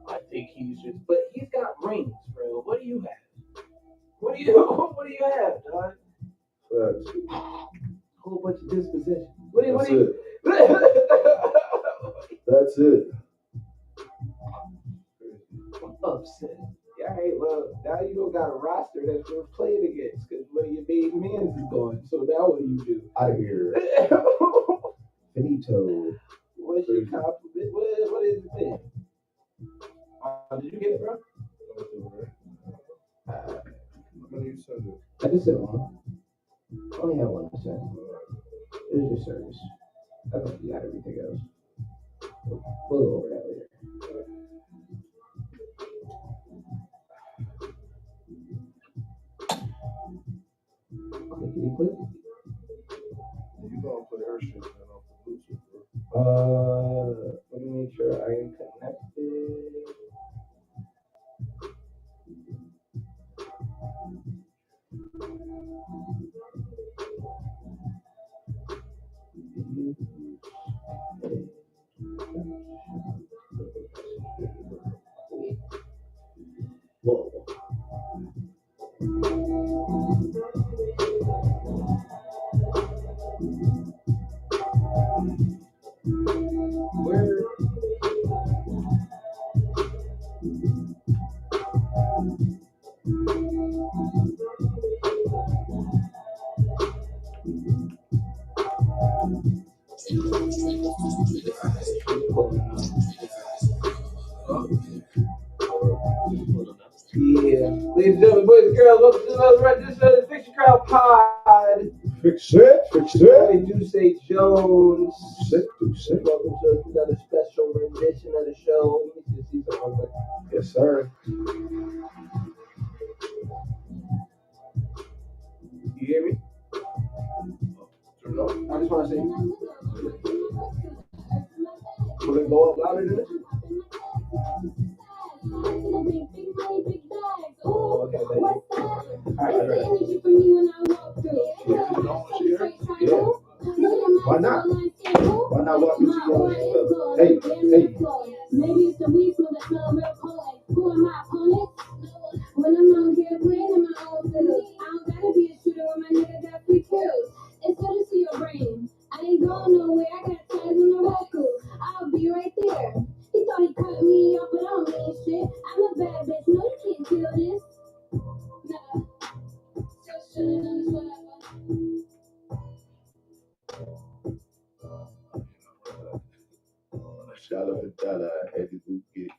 I think he's just, but he's got rings, bro. What do you have? What do you, what do you have, dog? Facts. Whole bunch of disposition. That's it. That's it. I'm upset. Yeah, hey, well, now you don't got a roster that's worth playing against because one of your main men is gone. So now what do you do? Out of here. Finito. What's your compliment? What is the thing? Did you get it, bro? When you send it. I just sent one. I only have one to send. It was your service. I don't think you got everything else. We'll go over that later. Clickety click. You gonna play her shit then off the Bluetooth, bro? Let me make sure I am connected. Whoa. Where? Yeah. Ladies and gentlemen, boys and girls, welcome to another edition of the Fiction Crowd Pod. Fix it, fix it. Hey, Duce Jones. Fix it. Welcome to another special rendition of the show. Let me just see something real quick. Yes, sir. You hear me? Turn it on. I just want to say, will it go up louder than this? Oh, okay, thank you. All right. Yeah. Why not? Why not walk into your own? Hey, hey. Maybe it's the weed smoke that smell real potent. Who am I, opponent? When I'm out here playing in my own field, I don't gotta be a shooter when my nigga got 3 kills. It's good to see your brain. I ain't going nowhere. I got ties on the record. I'll be right there. He thought he cut me off, but I don't mean shit. I'm a bad bitch. No, you can't kill this. Nah. Just chillin' on this whatever. Shout out to Dada. I had to go get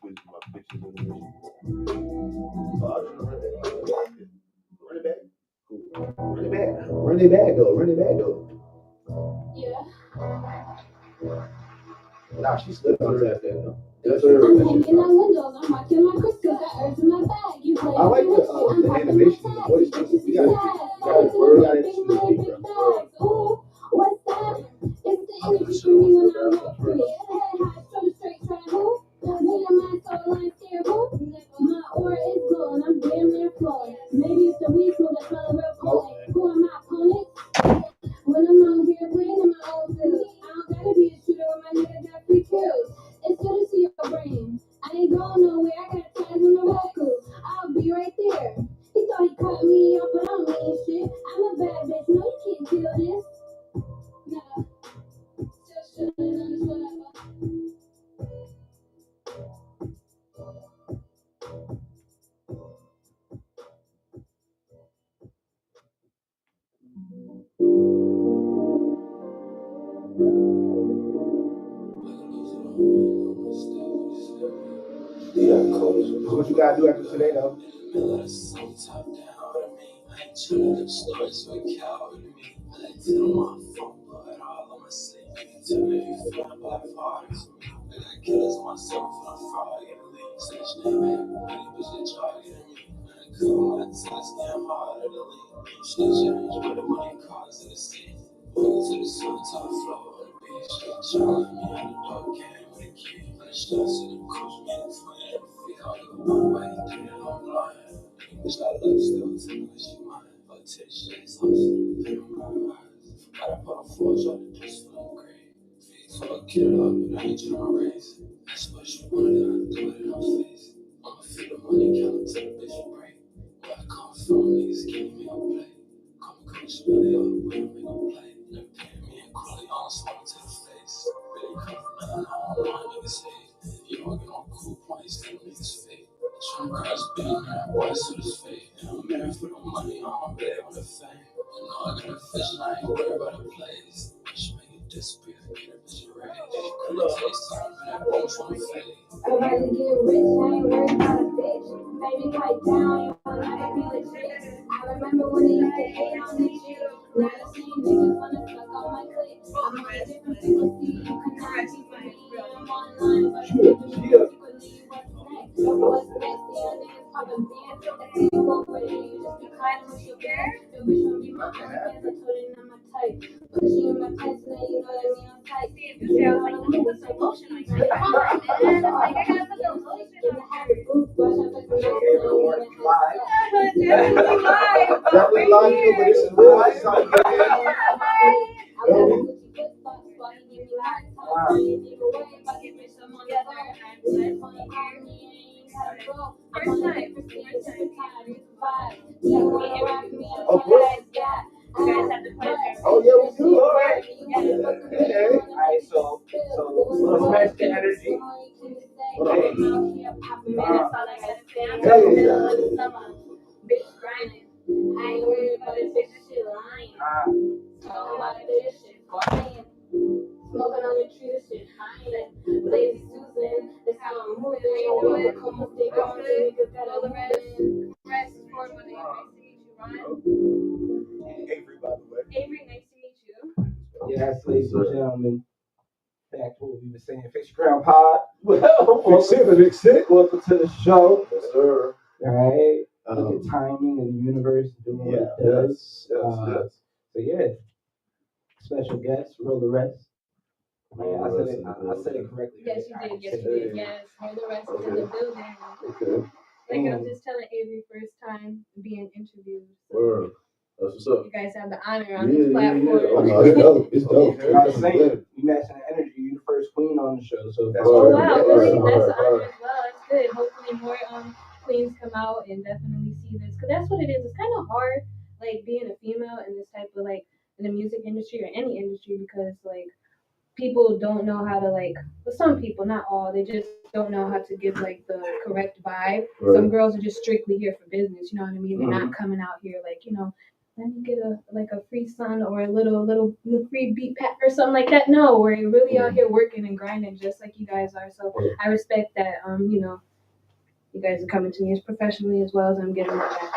with my bitches in the room. Oh, I just run it back. Cool. Run it back. Run it back though. Yeah. Nah, she slipped on that though. Yes, I'm sir. hanging out windows. I'm rocking my crystals. Got earth in my bag. You play I like the animation, the voice. We gotta introduce the beat, bro. Ooh, what's that? It's the energy for me when I walk through. Head high, shoulder straight, trying to move. Me and my soul line terrible. My aura is glowing. I'm damn near flowing. Maybe it's the weed smoke that smell real potent. Who am I, opponent? When I'm out here playing in my own field, I don't gotta be a shooter when my nigga got 3 kills. It's good to see your brain. I ain't going nowhere. I got ties on the record. I'll be right there. He thought he cut me off, but I don't mean shit. I'm a bad bitch. No, you can't kill this. Nah. Just chillin' on this whatever. Yeah, cool. So what you gotta do after today though? You know, I get on cool points, them niggas fake. Some girls big, man, boy, so this fake. And I'm married for the money, I'm ready on the fame. You know, I got a vision, I ain't worried about the plays. Bitch, make it disappear, get a bitch raised. Couldn't taste time, man, that boom from the fade. I'm about to get rich, I ain't worried about a bitch. Baby, pipe down, you wanna make me legit. I remember when they used to hate on the shit. Now the same niggas wanna suck on my clip. I'm on a different frequency, you cannot keep me. I'm online, but you secretly what's next. What's next? Yeah, niggas poppin' bands. I see you over there, you just be quiet with your bear. Your bitch wanna be my OnlyFans, I told her not my type. Put you in my pants, and then you know that me on tight. See, if you say I was like, let me put some lotion on you. Come on, man. I'm like, I gotta put some lotion on you. Definitely live, but this is real life. Oh, yeah, we do. All right. Alright, so let's match the energy. Bitch grinding. I ain't worried about this bitch shit lying. Talking about this shit flying. Smoking on the tree, this shit hiding. Lazy Susan, that's how I'm moving. Come on, stay on the niggas that are the rest is for my name. Nice to meet you, Ryan. Avery, by the way. Avery, nice to meet you. Yes, ladies and gentlemen. Back to what we were saying. Fix Your Crown Pod. Fix it. Welcome to the show. Yes, sir. Alright. Look at timing and the universe doing what it does. Yes. So yeah. Special guest, Roll the Rest. Man, I said it correctly. Yes, you did. Yes, you did. Yes. All the rest is in the building. Okay. Like I was just telling Avery, first time being interviewed. So Word. That's what's up. you guys have the honor on this platform. Oh, no, it's dope. It's dope. I was saying, you matching the energy. You the first queen on the show. So That's Oh hard. wow, Yeah, really? hard, That's an hard. honor as well. That's good. Hopefully more queens come out and definitely see this, because that's what it is. It's kind of hard, like being a female in this type of like in the music industry or any industry, because like people don't know how to like. Well, some people, not all, they just don't know how to give like the correct vibe. Right. Some girls are just strictly here for business. You know what I mean? They're not coming out here like, you know, let me get a free sun or a little free beat pack or something like that. No, we're really out here working and grinding just like you guys are. So I respect that. You know, you guys are coming to me as professionally as well as I'm getting my back.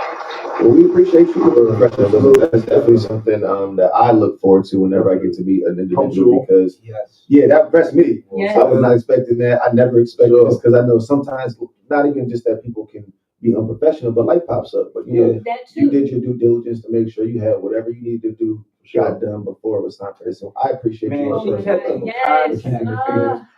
Well, we appreciate you for the professionalism. That's definitely something that I look forward to whenever I get to meet an individual, because that impressed me. Yes. I was not expecting that. I never expected this, because I know sometimes not even just that people can be unprofessional, but life pops up. But you know, That too. you did your due diligence to make sure you had whatever you needed to do got done before it was time for this. So I appreciate you. Oh my God, yes.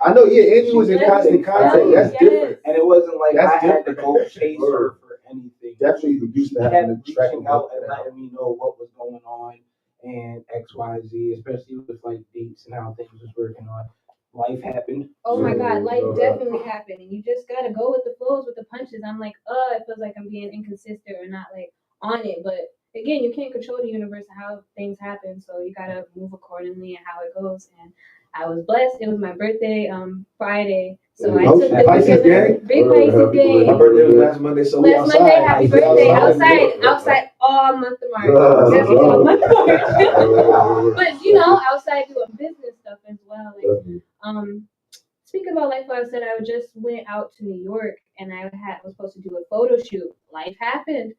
I know, and you was in constant contact. That's different. And it wasn't like That's I had to different. go chase her for anything. Definitely used to She having kept to track reaching out and letting me know what was going on and XYZ, especially with like dates and how things was working on. Life happened. Oh my God, life definitely happened, and you just gotta go with the flows, with the punches. I'm like, it feels like I'm being inconsistent or not like on it, but again, you can't control the universe and how things happen, so you gotta move accordingly and how it goes. And I was blessed. It was my birthday, Friday, so I took the Pisces gang. Big Pisces gang. My birthday was last Monday, so we Last outside. Monday, happy birthday! Outside all month of March. Definitely all month of March. But you know, outside doing business stuff as well. Like, speaking about life, like I said, I just went out to New York and I was supposed to do a photo shoot. Life happened.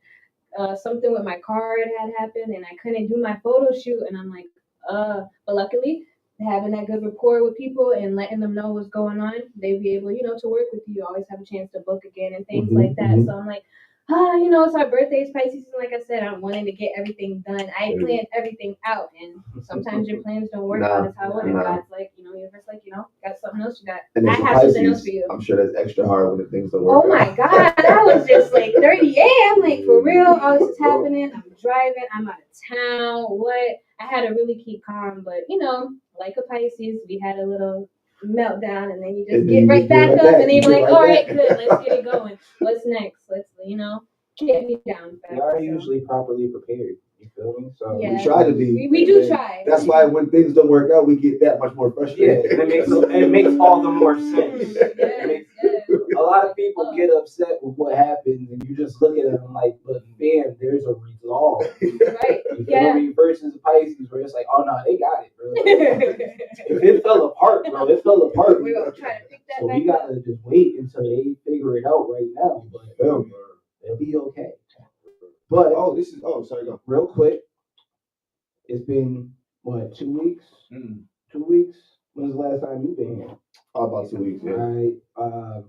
Something with my card had happened and I couldn't do my photo shoot. And I'm like, but luckily, having that good rapport with people and letting them know what's going on, they'd be able, you know, to work with you. You always have a chance to book again and things like that. So I'm like, you know, it's our birthday, it's Pisces season. Like I said, I'm wanting to get everything done. I planned everything out, and sometimes your plans don't work out as how I want. And God's like, you know, universe like, you know, got something else you got. I have something else for you. I'm sure that's extra hard when the things don't work. Oh my God, I was just like 30. I'm like, for real, all this is happening. I'm driving, I'm out of town. What? I had to really keep calm, but you know, like a Pisces, we had a little meltdown, and then you just get right back up, and then you're like, all right, good, let's get it going. What's next? Let's, you know, get me down fast. We are usually properly prepared. You feel me? So we try to be. We do try. That's why when things don't work out, we get that much more frustrated. Yeah, and it makes all the more sense. Yes. with what happens, and you just look at it and like, but fam, there's a resolve. Right. You feel Yeah. me? Versus Pisces, where it's like, oh no, they got it, bro. If it fell apart, bro, it fell apart. We're gonna try to pick that So back we up. gotta just wait until they figure it out right now. But Feel me? it'll be okay. But Sorry, go. real quick, it's been what, 2 weeks? Mm. 2 weeks. When's the last time you've been here? About 2 weeks, yeah. All right.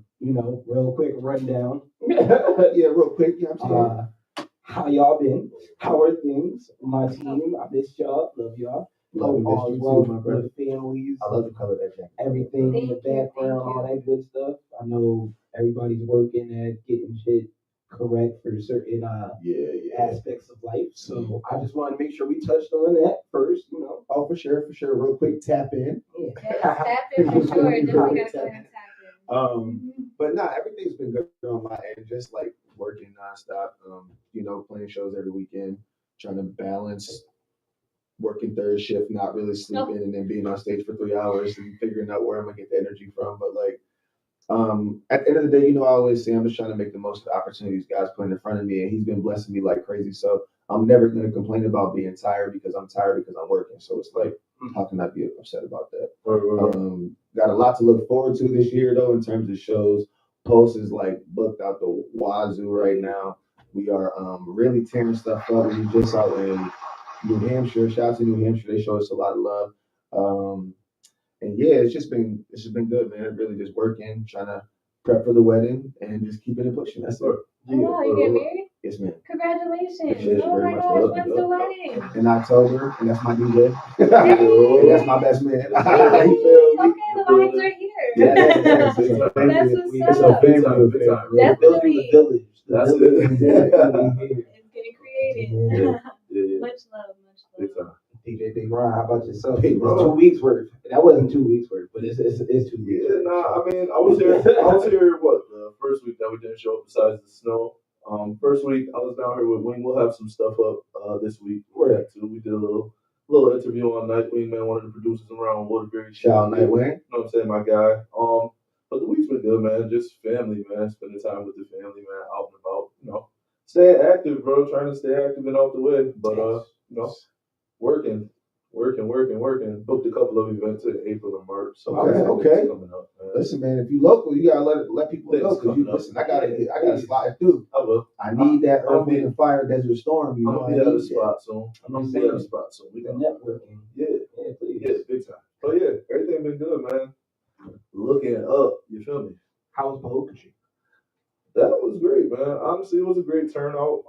Real quick rundown. Yeah, real quick. Yeah, I'm saying. How y'all been? How are things? My team, I miss y'all. Love y'all. Love you, All miss is you well too, my with brother. the families. I love the color of that jacket. Everything in the Thank you, background, thank all you. that good stuff. I know everybody's working at getting shit correct for certain Yeah. aspects of life. So I just want to make sure we touched on that first, Oh, for sure. Real quick, tap in. Yes, tap in for sure. Definitely gotta go ahead and tap in. But nah, everything's been good on my end. Just like working nonstop. Playing shows every weekend, trying to balance working third shift, not really sleeping, and then being on stage for 3 hours and figuring out where I'm gonna get the energy from. But like, at the end of the day, I always say I'm just trying to make the most of the opportunities God's putting in front of me, and He's been blessing me like crazy. So I'm never gonna complain about being tired because I'm tired because I'm working. So it's like, how can I be upset about that? Got a lot to look forward to this year though in terms of shows. Post is like booked out the wazoo right now. We are really tearing stuff up. We just out in New Hampshire. Shout out to New Hampshire. They show us a lot of love. And yeah, it's just been good, man. Really just working, trying to prep for the wedding and just keeping it pushing. That's it. Oh, wow, you get married? Yes, ma'am. Congratulations. Yes, Oh very my much. gosh, when's the wedding? In October, and that's my DJ. Hey. And that's my best man. Hey, okay, the vibes are here. That's what's a up. family We're building the village. That's it. It's getting created. Yeah. Much love. DJ Big Ron, how about yourself? Big It's Ron. 2 weeks worth. That wasn't 2 weeks worth, but it's 2 weeks. Yeah, nah, I mean, I was here the first week that we didn't show up besides the snow. First week I was down here with Wing. We'll have some stuff up this week. Right. We did a little interview on Nightwing, man, one of the producers around Waterbury. Shout out Nightwing. You know what I'm saying, my guy. But the week's been good, man. Just family, man. Spending time with the family, man, out and about, staying active, bro. Trying to stay active and out the way. But working. Booked a couple of events in April and March. So Okay. coming up, man. Listen, man, if you local, you gotta let people know Things because coming up. listen, I gotta slide through. I will. I need that I'll Earth, Wind, and Fire Desert Storm. I'm gonna be at a spot soon. We The got networking. Yeah, please. yeah, big time. Oh yeah, everything been good, man. Looking up, you feel me? How was Pahokee? That was great, man. Honestly, it was a great turnout.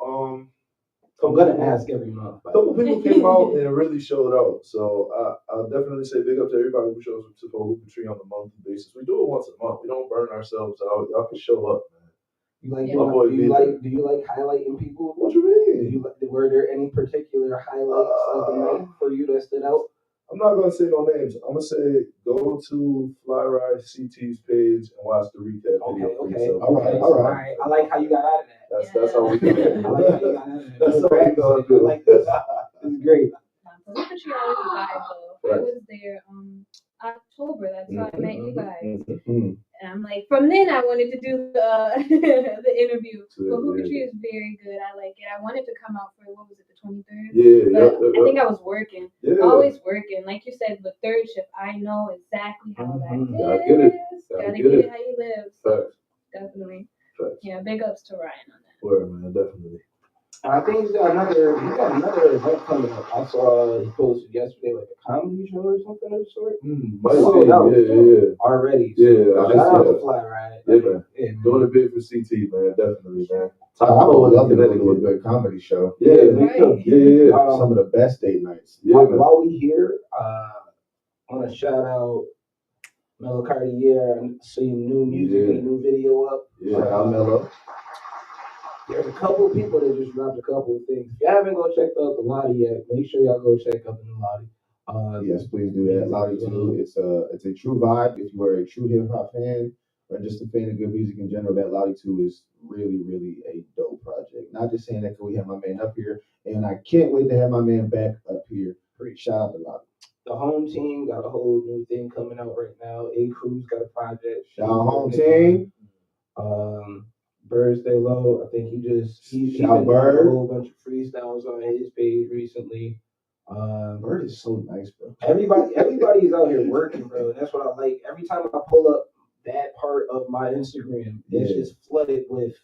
I'm gonna ask every month. A couple people came out and really showed out. So I'll definitely say big up to everybody who shows up to Pahokee Tree on a monthly basis. We do it once a month. We don't burn ourselves out. Y'all can show up, man. You like Yeah. do you like highlighting people? What you mean? Were there any particular highlights of the night for you that stood out? I'm not gonna say no names. I'm gonna say go to Fly Ride CT's page and watch the recap video for Okay. yourself. All right. I like how you got out of that. That's how we do it. I like how you got out of that. That's how we gonna I do like it. this. It's great. Pahokee Tree always a vibe though. I Right. was there October. That's how I met you guys. Mhm. And I'm like, from then I wanted to do the the interview. Yeah, Pahokee yeah. Tree is very good. I like it. I wanted to come out for what was it, the 23rd? Yeah, But I think I was working. yeah. Always working. Like you said, the third shift, I know exactly how that Mhm. Gotta get it. is. Gotta Gotta get get it. it how you live. So Facts. definitely. Facts. Yeah, big ups to Ryan on that. Word, man, definitely. I think he's got another event coming up. I saw he posted yesterday like a comedy show or something of the sort. Might Oh, be, no, yeah. Already. Yeah, Shout I out see to that. Fly Ride. Yeah, man. Yeah, Doing it big for CT, man, definitely, man. I would love to go to a Connecticut. good comedy show. Yeah, me Right. too. yeah. Some of the best date nights. Yeah, man. While we here, I want to shout out Melo Cartier and seeing new music and new video up. Yeah, Shout out Mello. There's a couple of people that just dropped a couple of things. If you haven't go check out the Lottie yet, make sure y'all go check out the Lottie. Yes, please do that. Lottie too. It's a true vibe. If you are a true hip hop fan or just a fan of good music in general, that Lottie 2 is really, really a dope project. Not just saying that because we have my man up here, and I can't wait to have my man back up here. Shout out to Lottie. The home team got a whole new thing coming out right now. A Cruz got a project. Shout out home team. Bird Stay Low. I think he's Shout been doing Bird. a whole bunch of freestyles on his page recently. Bird is so nice, bro. Everybody's out here working, bro. That's what I like. Every time I pull up that part of my Instagram, it's Yeah. just flooded with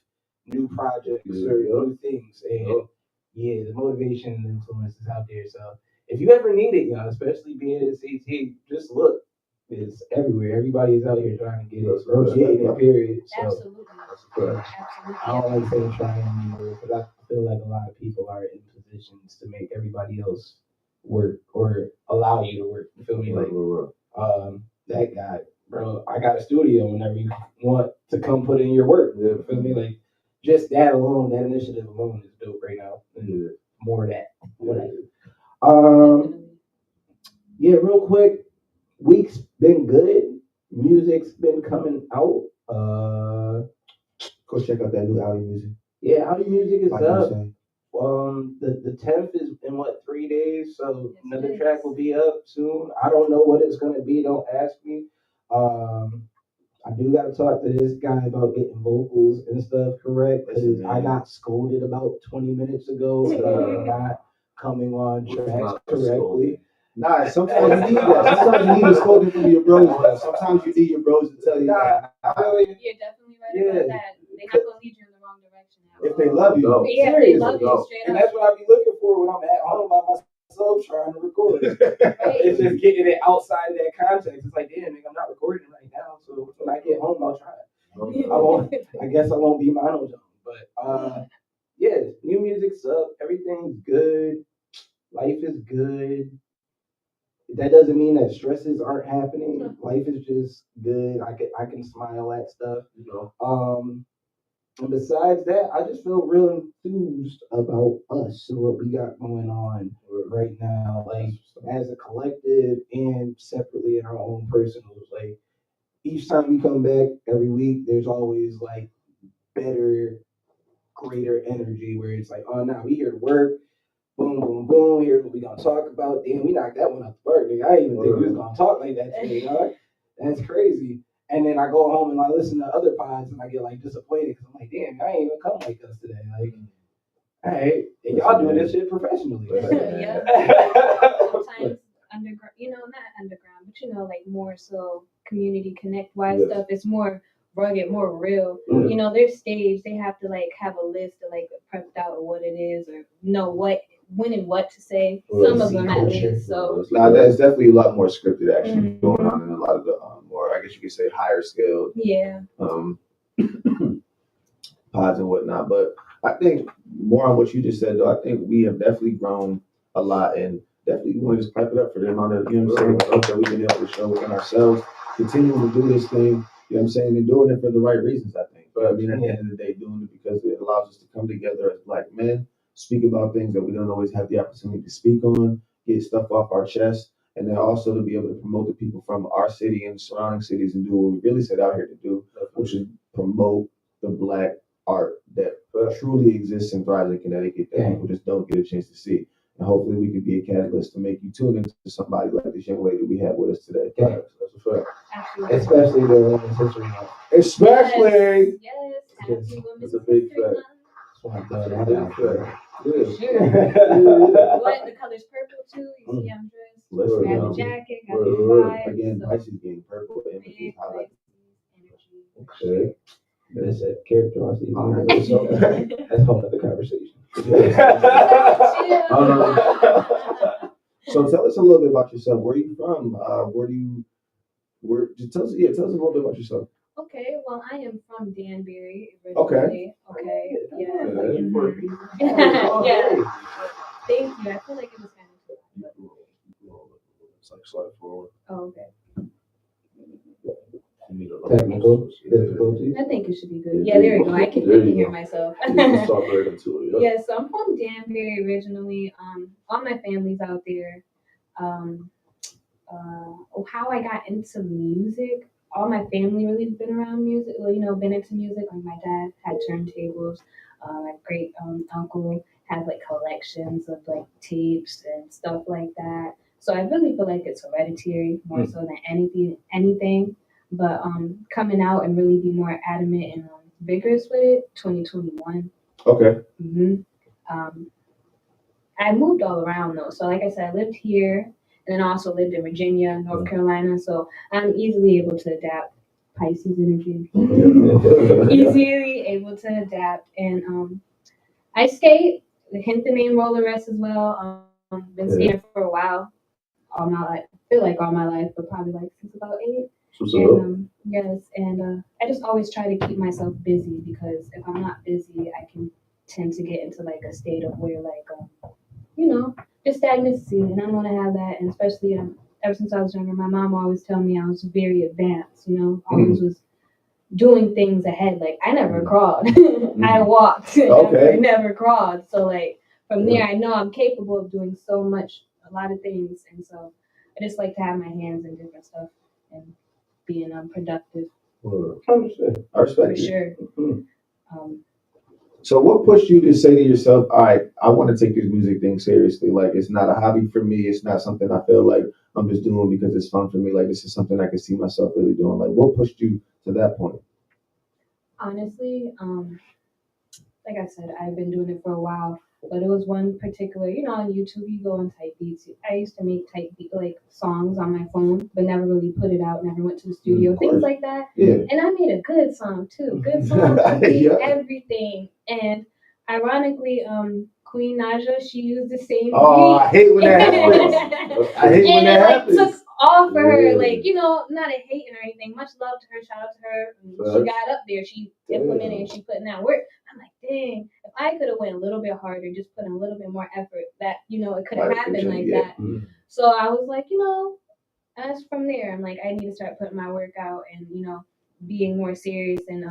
new projects or new things. And yeah, the motivation and influence is out there. So if you ever need it, y'all, especially being in CT, just look. It's everywhere. Everybody's out here trying to get it or getting it, period. So Absolutely. I Absolutely. don't like saying trying anymore because I feel like a lot of people are in positions to make everybody else work or allow you to work. You feel me? Like that guy, bro. I got a studio whenever you want to come put in your work. You feel me? Like just that alone, that initiative alone is dope right now. And more of that. Whatever. Definitely. Yeah, real quick. Week's been good. Music's been coming out. Go check out that new Audi music. Yeah, Audi music is Like you up. say. The 10th is in what 3 days, so Yes, another it track is. will be up soon. I don't know what it's gonna be. Don't ask me. I do got to talk to this guy about getting vocals and stuff correct because I got scolded about 20 minutes ago for not coming on tracks correctly. Nah, sometimes you need that. Sometimes you need a scolding from your bros. Man. Sometimes you need your bros to tell you that. You're definitely right about that. They're not gonna lead you in the wrong direction now. If they love you. Yeah, they love you straight And up. that's what I be looking for when I'm at home by myself trying to record. Right. It's just getting it outside of that context. It's like, damn, nigga, I'm not recording right now, so when I get home, I'll try it. I guess I won't be monotone, but yeah, new music's up. Everything's good. Life is good. That doesn't mean that stresses aren't happening. Life is just good. I can smile at stuff. And besides that, I just feel real enthused about us and what we got going on right now, like as a collective and separately in our own personals. Like each time we come back every week, there's always like better, greater energy where it's like, oh, now we here to work. Boom, boom, boom. Here's what we gonna talk about. Damn, we knocked that one out the park, nigga. I didn't even think we was gonna talk like that today, dog. That's crazy. And then I go home and I listen to other pods and I get like disappointed because I'm like, damn, I ain't even come like us today. Like, hey, and y'all doing this shit professionally. Yeah. Sometimes underground, not underground, but like more so community connect wise stuff. It's more rugged, more real. Their stage, they have to like have a list of like prepped out what it is or know when and what to say. Some of them at least. So now there's definitely a lot more scripted action going on in a lot of the more, I guess you could say, higher scale pods and whatnot. But I think more on what you just said, though. I think we have definitely grown a lot, and definitely want to just pipe it up for the amount of stuff that we can help to show within ourselves, continuing to do this thing. You know what I'm saying, and doing it for the right reasons. I think. But I mean, at the end of the day, doing it because it allows us to come together as Black men, speak about things that we don't always have the opportunity to speak on, get stuff off our chest, and then also to be able to promote the people from our city and surrounding cities and do what we really set out here to do, which is promote the Black art that truly exists and thrives in Connecticut that people just don't get a chance to see. And hopefully we could be a catalyst to make you tune into somebody like this young lady we have with us today. Yeah. That's a fact. absolutely. Especially the Women's History Month. Especially. Yes. Yes. Happy Women's That's a big History fact. Month. So I thought that out. For sure. What? The color's purple too. You see, I'm dressed. Let's I have go. a jacket. Got the vibe. Again, so Pisces being purple, big images highlight. Pisces energy. Okay. That's a character on Steve. Alright. That's a whole other conversation. So tell us a little bit about yourself. Where are you from? Just tell us a little bit about yourself. Okay, well, I am from Danbury Okay. originally. Okay, yeah. Yeah. Yeah. Thank you. I feel like it was kind of. It's like slide forward. Oh, okay. You need a Technical difficulties. I think it should be good. Yeah, there we go. I can hear myself. You can talk right into it. Yeah, so I'm from Danbury originally. All my family's out there. How I got into music. All my family really has been around music. Well, been into music. Like my dad had turntables. My great uncle had like collections of like tapes and stuff like that. So I really feel like it's hereditary more so than anything. But coming out and really be more adamant and vigorous with it, 2021. Okay. I moved all around though. So like I said, I lived here and then I also lived in Virginia, North Carolina. So I'm easily able to adapt. Pisces energy. Easily able to adapt. And I skate, hence the name Roller Rest as well. Been skating for a while. All my life. I feel like all my life, but probably like since about 8. And yes, and I just always try to keep myself busy because if I'm not busy, I can tend to get into like a state of where like just stagnancy, and I don't want to have that. And especially ever since I was younger, my mom always tell me I was very advanced. Always was doing things ahead. Like I never crawled, I walked. Okay. I never crawled. So like from there, I know I'm capable of doing so much, a lot of things, and so I just like to have my hands in different stuff and being productive. 100%. I respect For it. sure. Mm-hmm. So what pushed you to say to yourself, all right, I want to take this music thing seriously. Like it's not a hobby for me. It's not something I feel like I'm just doing because it's fun for me. Like this is something I can see myself really doing. Like what pushed you to that point? Honestly, like I said, I've been doing it for a while, but it was one particular, on YouTube, you go and type beats. I used to make type beat, like songs on my phone, but never really put it out, never went to the studio, things like that. Yeah. And I made a good song too. Good song, Yeah. everything. And ironically, Queen Naja, she used the same beat. Oh, I hate when that happens. I hate when that happens. Took off for her, not a hating or anything. Much love to her, shout out to her. She got up there, she implemented and she put in that work. I'm like, dang, if I could have went a little bit harder, just put in a little bit more effort, that it could have happened like that. Mm-hmm. So I was like, as from there, I'm like, I need to start putting my work out and being more serious and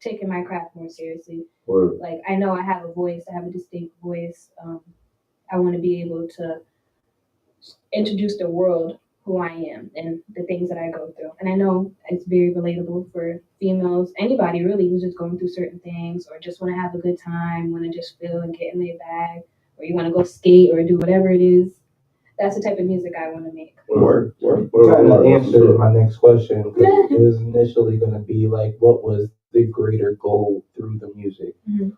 taking my craft more seriously. Word. Like I know I have a voice, I have a distinct voice. I want to be able to introduce the world who I am and the things that I go through. And I know it's very relatable for females, anybody really who's just going through certain things or just want to have a good time, want to just feel and get in their bag, or you want to go skate or do whatever it is. That's the type of music I want to make. Word. Kind of answered my next question because it was initially going to be like, what was the greater goal through the music? Mm-hmm.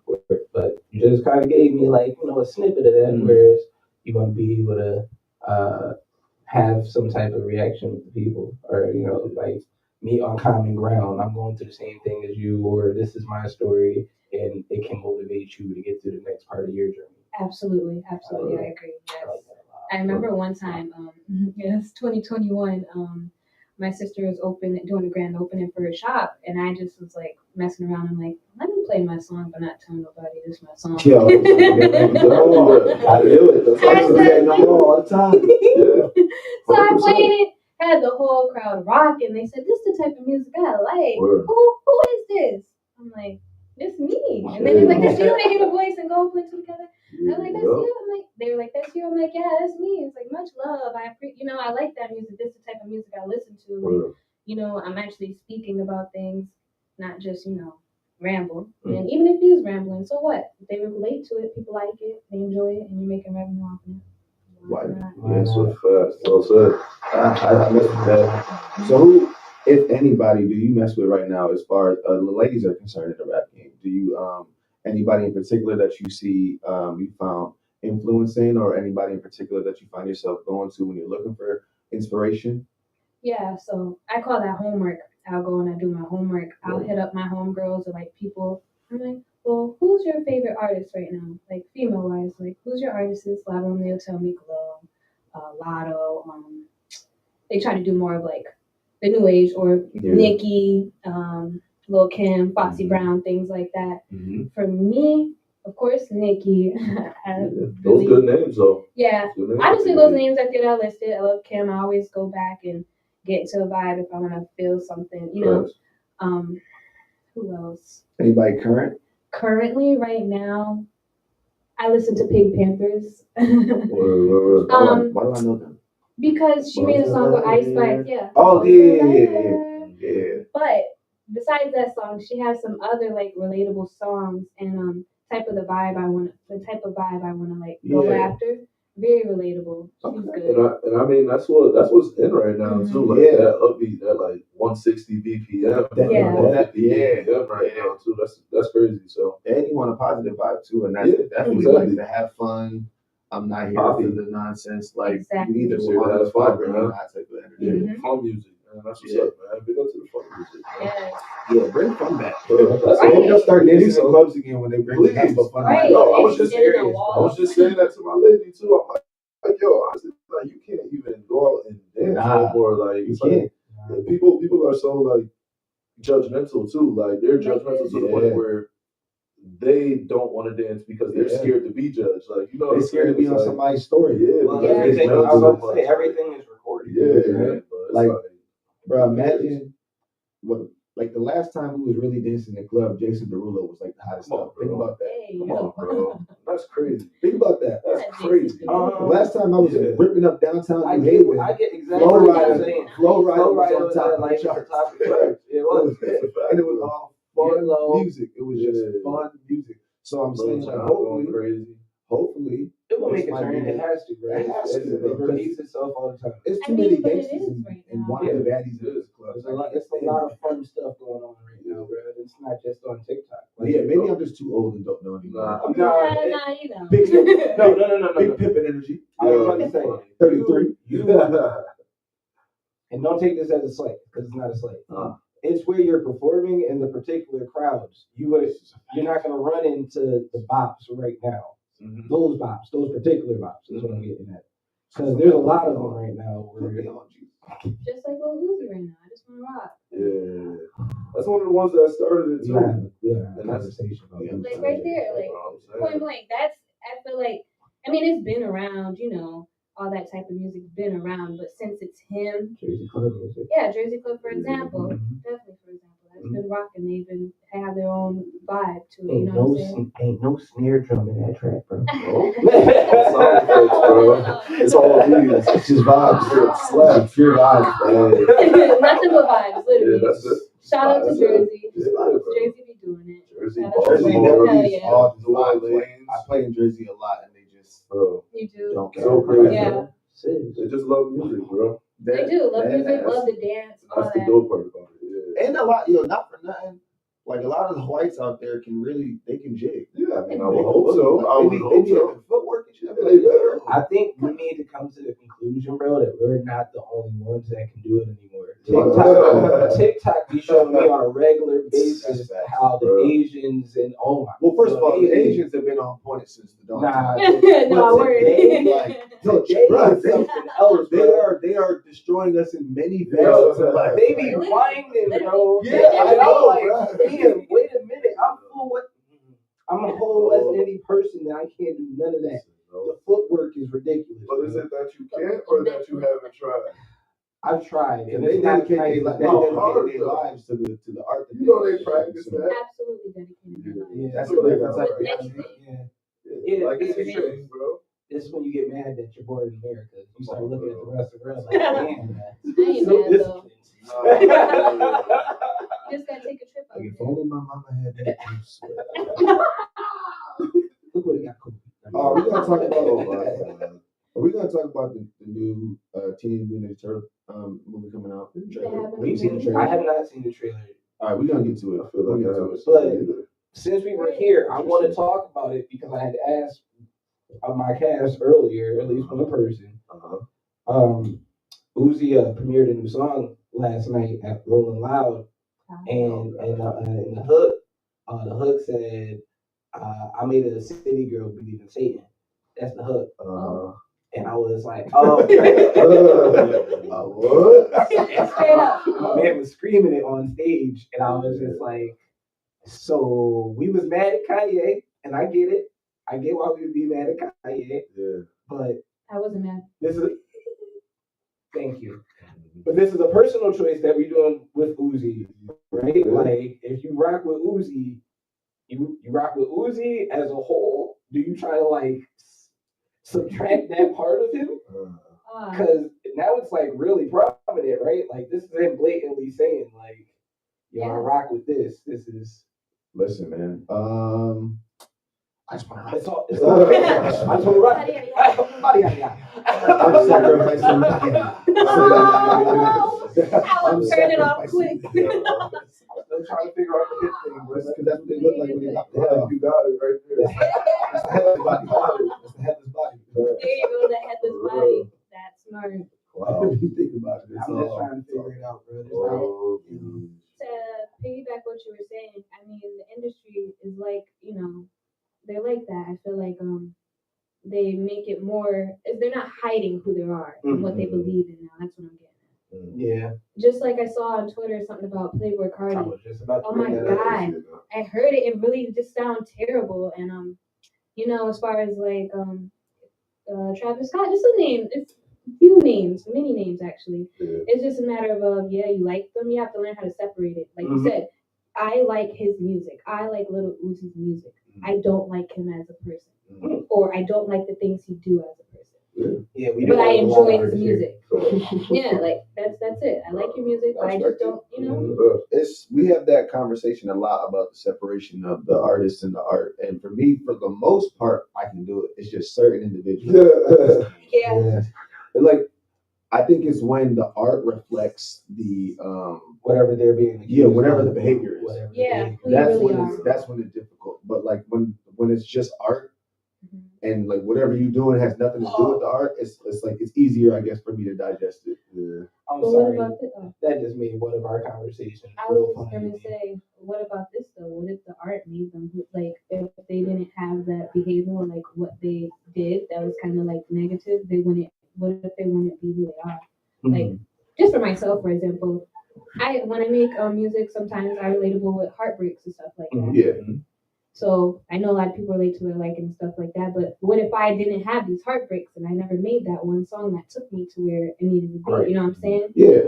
But you just kind of gave me like, a snippet of that, whereas you want to be able to have some type of reaction with the people, or like meet on common ground. I'm going through the same thing as you, or this is my story, and it can motivate you to get to the next part of your journey. Absolutely, I agree. Yes. I remember one time, it's 2021. My sister was doing a grand opening for her shop, and I just was like messing around. I'm like, let me play my song, but not telling nobody this is my song. I do it. All the time. So I played it, had the whole crowd rocking. They said, "This is the type of music I like. Who is this?" I'm like, "It's me." And then they're like, "That's you." And they hear the voice and go put it together. I'm like, "That's you." I'm like, they were like, "That's you." I'm like, "Yeah, that's me." It's like, much love. I like that music. This is the type of music I listen to. Like, I'm actually speaking about things, not just ramble. And even if you was rambling, so what? If they relate to it, people like it, they enjoy it, and you're making revenue off of it. Why? Yes, well said. I mess with that. So who, if anybody, do you mess with right now as far as the ladies are concerned in the rap game? Do you anybody in particular that you see you found influencing, or anybody in particular that you find yourself going to when you're looking for inspiration? Yeah, so I call that homework. I'll go and I do my homework. I'll hit up my homegirls or like people. I'm like, well, who's your favorite artist right now? Like female wise, like who's your artist? A lot of them they'll tell me Glow, Lotto. They try to do more of like the new age or Nicki, Lil Kim, Foxy Brown, things like that. Mm-hmm. For me, of course, Nicki. Those good names though. Yeah, obviously those names I listed. I love Kim. I always go back and get into a vibe if I want to feel something. Who else? Anybody current? Currently, right now, I listen to Pink Panthers. Why do I know them? Because she made a song with Ice Spice. Yeah. Oh yeah. But besides that song, she has some other like relatable songs and type of vibe I want to like go after. Very relatable. She's Okay. good. And I mean that's what's in right now too. Like Yeah. that upbeat, that like 160 BPM, Yeah. 150 Yeah. BPM right now too. That's crazy. So And you want a positive vibe too, and that's Yeah, definitely exactly. like to have fun. I'm not here Poppy. for the nonsense. Like Exactly. you either Just here to want have to fun, vibe or man. not type of energy. Mhm. fun music, man. That's what's Yeah. up, man. Big up to the fun music. Man. Yes. Yeah, bring fun back. That's Right. Maybe they'll start Please, dancing in clubs again when they bring Please. back fun. Right. No, I And was he's just sitting on I wall. was just saying that to my lady too. I'm like, yo, honestly, like you can't even go out and dance Nah, no more. Like You it's like can't. people are so like judgmental too. Like they're Like judgmental this. to the point where they don't want to dance because they're Yeah. scared to be judged. Like you know, what They're I'm scared to saying? be It's on like, somebody's story. Yeah, Well, because everything, they're I was judged so about to much. say, everything is recorded. Yeah, Yeah. man. But it's Like, like Bro, imagine what like the last time we was really dancing in the club, Jason Derulo was like the hottest Come on, stuff. Think bro. about that. Hey, come yo. on, bro. That's crazy. Think about that. That's Yeah, crazy. Jason The Derulo. last time I was Yeah. ripping up downtown I New get, Haven, I get exactly Flow what you're Rider, saying. Flow Rider Flow was Rider on was top at of the like the charts. top of the charts. It was. And it was all fun Yellow. music. It was just Yeah. fun music. So I'm Lil saying Jon like going hopefully It will this make a might turn. be- It has to, right? It has to, It bro, 'cause repeats itself all the time. it's I too mean, many but it gangsters is and, right and now. wanted baddies in this club. There's a lot. It's a lot of fun stuff going on right now, bro. It's not just on TikTok. Like, Yeah, maybe I'm just too old and don't know anymore. Nah. I'm Nah, Nah, you know. Big- no. Big Pippin energy. I was about to say, 33. and don't take this as a slight because it's not a slight. Uh. It's where you're performing in the particular crowds. You're not gonna run into the bops right now. Mhm. Those bops, those particular bops is what I'm getting at. Because there's a lot of them right now. Where Just like Lil Uzi right now. I just want to rock. Yeah, that's one of the ones that started it we too. have a And conversation about Yeah. it. Like right there, like That's what I'm saying. point blank. That's I feel like. I mean, it's been around. You know, all that type of music's been around. But since it's him, Jersey Club music. yeah, Jersey Club, for example, Mhm. definitely for example, that's been rocking. They've been have their own vibe to it. You Ain't know no, what I'm saying? ain't no snare drum in that track, bro. Sound effects, bro. It's all these. It's just vibes. Slap. Pure vibes, man. Nothing but vibes, literally. Yeah, that's it. Shout out to That's it. Jersey. Yeah, bro. Jersey be doing it. Jersey, Shout out to Jersey, Baltimore, Hell Jersey, yeah. all the New vibes. Orleans. I play in Jersey a lot, and they just Bro, You do. don't care. so crazy. Yeah. They just love music, bro. They do. Love music, that's- love the dance, all That's the that. dope part about it. Yeah. And a lot, not for nothing. Like a lot of the whites out there they can jig. Yeah, I mean, I would hope so. I Like, would they hope be so. having footwork and shit. Yeah, they better. I think we need to come to the conclusion, bro, that we're not the only ones that can do it anymore. Yeah. TikTok be showing me on a regular basis That's facts, how the bro. Asians and oh my. Well, first of all, the Asians- Asians have been on point since the dawn. Nah, No, but today, word. like, no, Today bro, is something else, they bro. are destroying us in many Bro, phases of life. they be whining, bro. Yeah, And I I'm know, like, bro. damn, wait a minute, I'm a whole West Indian person and I can't do none of that. The footwork is ridiculous. But is bro. it that you can't or that you haven't tried? I've tried, And and they it's not dedicate nice. their hard, lives though. to the art. that You know they do. practice So, that. Absolutely dedicated their life. Yeah, That's So a they different got type of right. music. Yeah, Like it's it's true. true, bro. This is when you get mad that you're born in America. You start looking at the rest of the world like, damn, man. I ain't So mad though. disciplined. You just gotta take a trip out Like if there. only my mama had that juice. Look what it got cool. Oh, we're gonna talk Oh, about. my God. Are we gonna talk about the new Teenage Mutant Ninja Turtle movie coming out? haven't We've seen the seen trailer. it. I have not seen the trailer. All right, we're gonna get to it. I feel like I haven't But- seen it either. Since we were here, I want to talk about it because I had asked my cast earlier, at least one person. Uh-huh. Uzi premiered a new song last night at Rolling Loud, and in the hook said, "I made a city girl believe in Satan." That's the hook, and I was like, "Oh." What? Straight up. My man was screaming it on stage, and I was just like, "So we was mad at Kanye, and I get it. I get why we would be mad at Kanye, Yeah. but I wasn't mad. this is thank you. But this is a personal choice that we're doing with Uzi, right? Yeah. Like, if you rock with Uzi, you rock with Uzi as a whole. Do you try to like subtract that part of him? Because now it's like really prominent, right? Like this is him blatantly saying, like, "Yo, I Yeah. rock with this. This is." Listen, man. I just want It's all. It's all. I told her right. Body, I'm sacrificing nothing. I'll turn it off quick. I'm still trying to figure out the hip thing, bro. Because that's what they look like when they got the head Yeah, off. you got it right there. It's the headless body. It's the headless body. There you go, the headless body. That's smart. Wow. If you think about it, it's I'm just all. trying to figure it out, bro. There's Oh, To piggyback what you were saying, I mean, the industry is like, they're like that. I feel like they make it more. They're not hiding who they are and what they believe in now. That's what I'm getting at. Yeah, Just like I saw on Twitter something about Playboy I Cardi. was just about to Oh bring my that up. God. I heard it. It really just sounds terrible. And as far as like Travis Scott, just a name. It's few names, many names actually. Yeah. It's just a matter of yeah, you like them. You have to learn how to separate it. Like you said, I like his music. I like Lil Uzi's music. I don't like him as a person, or I don't like the things he do as a person. Yeah, we. But I have a lot of enjoy his artists here. music. Yeah, like that's it. I like your music, but I just don't. We have that conversation a lot about the separation of the artist and the art. And for me, for the most part, I can do it. It's just certain individuals. Yeah. And like, I think it's when the art reflects the Whatever they're being. whatever the behavior is. Whatever the Yeah. behavior. Who you That's really when are. that's when it's difficult. But like when it's just art and like whatever you're doing has nothing to do with the art, it's like it's easier, I guess, for me to digest it. Yeah. I'm But what sorry. about this? That just made one of our conversations I real was funny. gonna say, what about this though? What if the art made them like if they didn't have that behavior or like what they did that was kind of like negative? They wouldn't. What if they wouldn't be who they are? Like just for myself, for example, when I make music, sometimes I relatable with heartbreaks and stuff like that. Yeah. So I know a lot of people relate to it, like and stuff like that. But what if I didn't have these heartbreaks and I never made that one song that took me to where it needed to be? Right. You know what I'm saying? Yeah.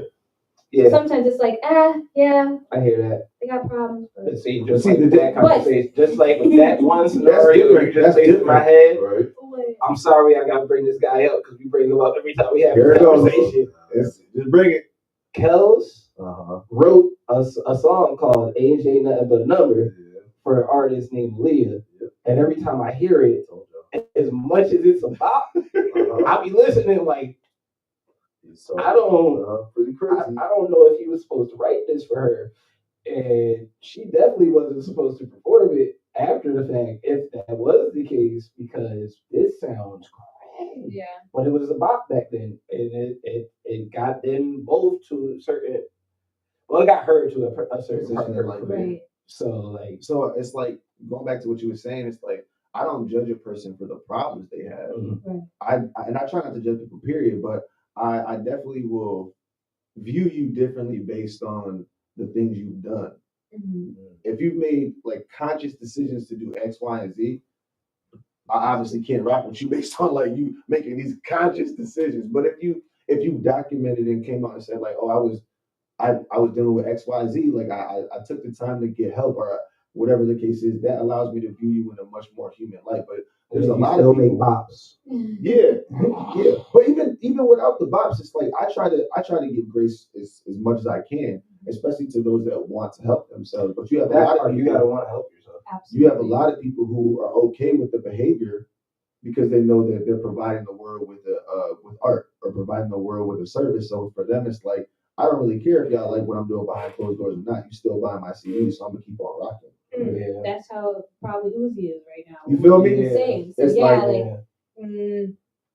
Yeah, Sometimes it's like, yeah, I hear that. they got problems, but But see, just See, like the with that But- conversation, just like with that one scenario different. you just That's placed in my head, Right. I'm sorry I gotta bring this guy up because we bring him up every time we have Here this it goes. conversation. Just bring it. Kels Uh-huh. wrote a song called Age Ain't Nothing But a Number Yeah. for an artist named Leah. And every time I hear it, as much as it's about, I be listening like, So, I don't- pretty crazy. I don't know if he was supposed to write this for her. And she definitely wasn't supposed to perform it after the fact, if that was the case, because this sounds crazy. yeah. But it was a bop back then, and it got them both to a certain. Well, it got her to a certain Position part. in life. Right. So like, So it's like going back to what you were saying. It's like I don't judge a person for the problems they have. mhm. I try not to judge people, period. But I definitely will view you differently based on the things you've done. Mhm. If you've made like conscious decisions to do X, Y, and Z, I obviously can't rock with you based on like you making these conscious decisions. But if you documented and came out and said like, oh, I was dealing with X, Y, Z, like I took the time to get help or whatever the case is, that allows me to view you in a much more human light. But there's a You lot still of make people. bops. Yeah. But even without the bops, it's like I try to give grace as much as I can, especially to those that want to help themselves. But you have a That lot of part, you people, gotta want to help yourself. Absolutely. you have a lot of people who are okay with the behavior because they know that they're providing the world with with art or providing the world with a service. So for them, it's like I don't really care if y'all like what I'm doing behind closed doors or not. You still buy my CD, so I'm gonna keep on rocking. Yeah. That's how probably Uzi is right now. You feel me? The Yeah. same. So It's yeah, like, like, Yeah.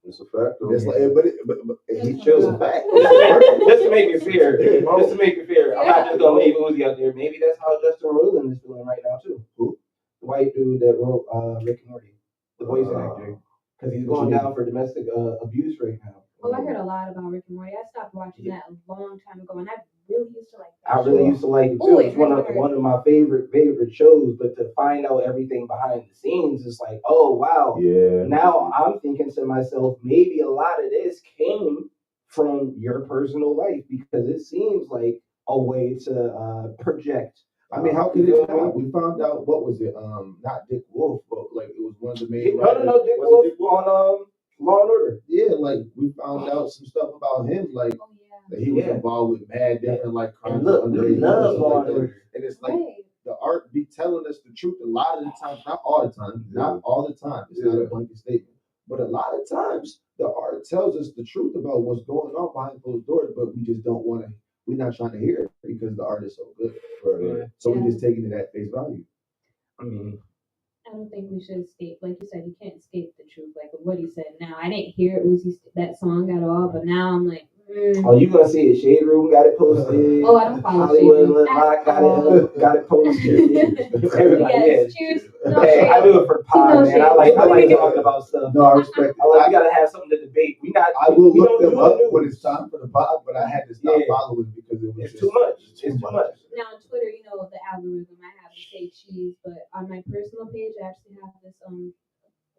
It's a fact. though. It's like, but he chose a fact. Just to make it fair, just to make it fair, I'm not just gonna leave Uzi out there. Maybe that's how Justin Roiland is feeling right now too. Who? The white dude that wrote Rick and Morty, the voice actor, because he's going down for domestic abuse right now. oh, I heard a lot about Rick and Morty. I stopped watching that a long time ago, and I really used to like that. I really used to like it too. Ooh, It's one of my favorite shows. But to find out everything behind the scenes, it's like, oh wow. Yeah. Now I'm thinking to myself, maybe a lot of this came from your personal life because it seems like a way to project. I mean, how could it not? We found out what was it? Not Dick Wolf, but like it was one of the main. No, Dick Was it Wolf on Law and Order. Yeah, like we found out some stuff about him, like Oh yeah. that he was Yeah. involved with mad different like crimes. And look, we underage love and Law stuff and like that. Order. And it's like Right. the art be telling us the truth a lot of the times, not all the time, not all the time. It's not a blanket statement. But a lot of times the art tells us the truth about what's going on behind closed doors, but we just don't want to, we're not trying to hear it because the art is so good. Right. So we're just taking it at face value. I mean, I don't think we should escape. Like you said, you can't escape the truth. Like what he said. Now I didn't hear Uzi that song at all, but now I'm like, oh, you gonna see it? Shade Room got it posted. oh, I don't follow Hollywood Shade Look Room. Like got it posted. Everybody, Yes, yeah. cheers. No Hey, shade. I do it for pod, No man. shade. I like talking about stuff. No, I respect it. I like, we gotta have something to debate. We not. I will we look don't them do up the when news. it's time for the pod, but I had to stop following because it was It's just too much. It's too much. Now on Twitter, you know the algorithm. I have to say cheese, but on my personal page, I actually have this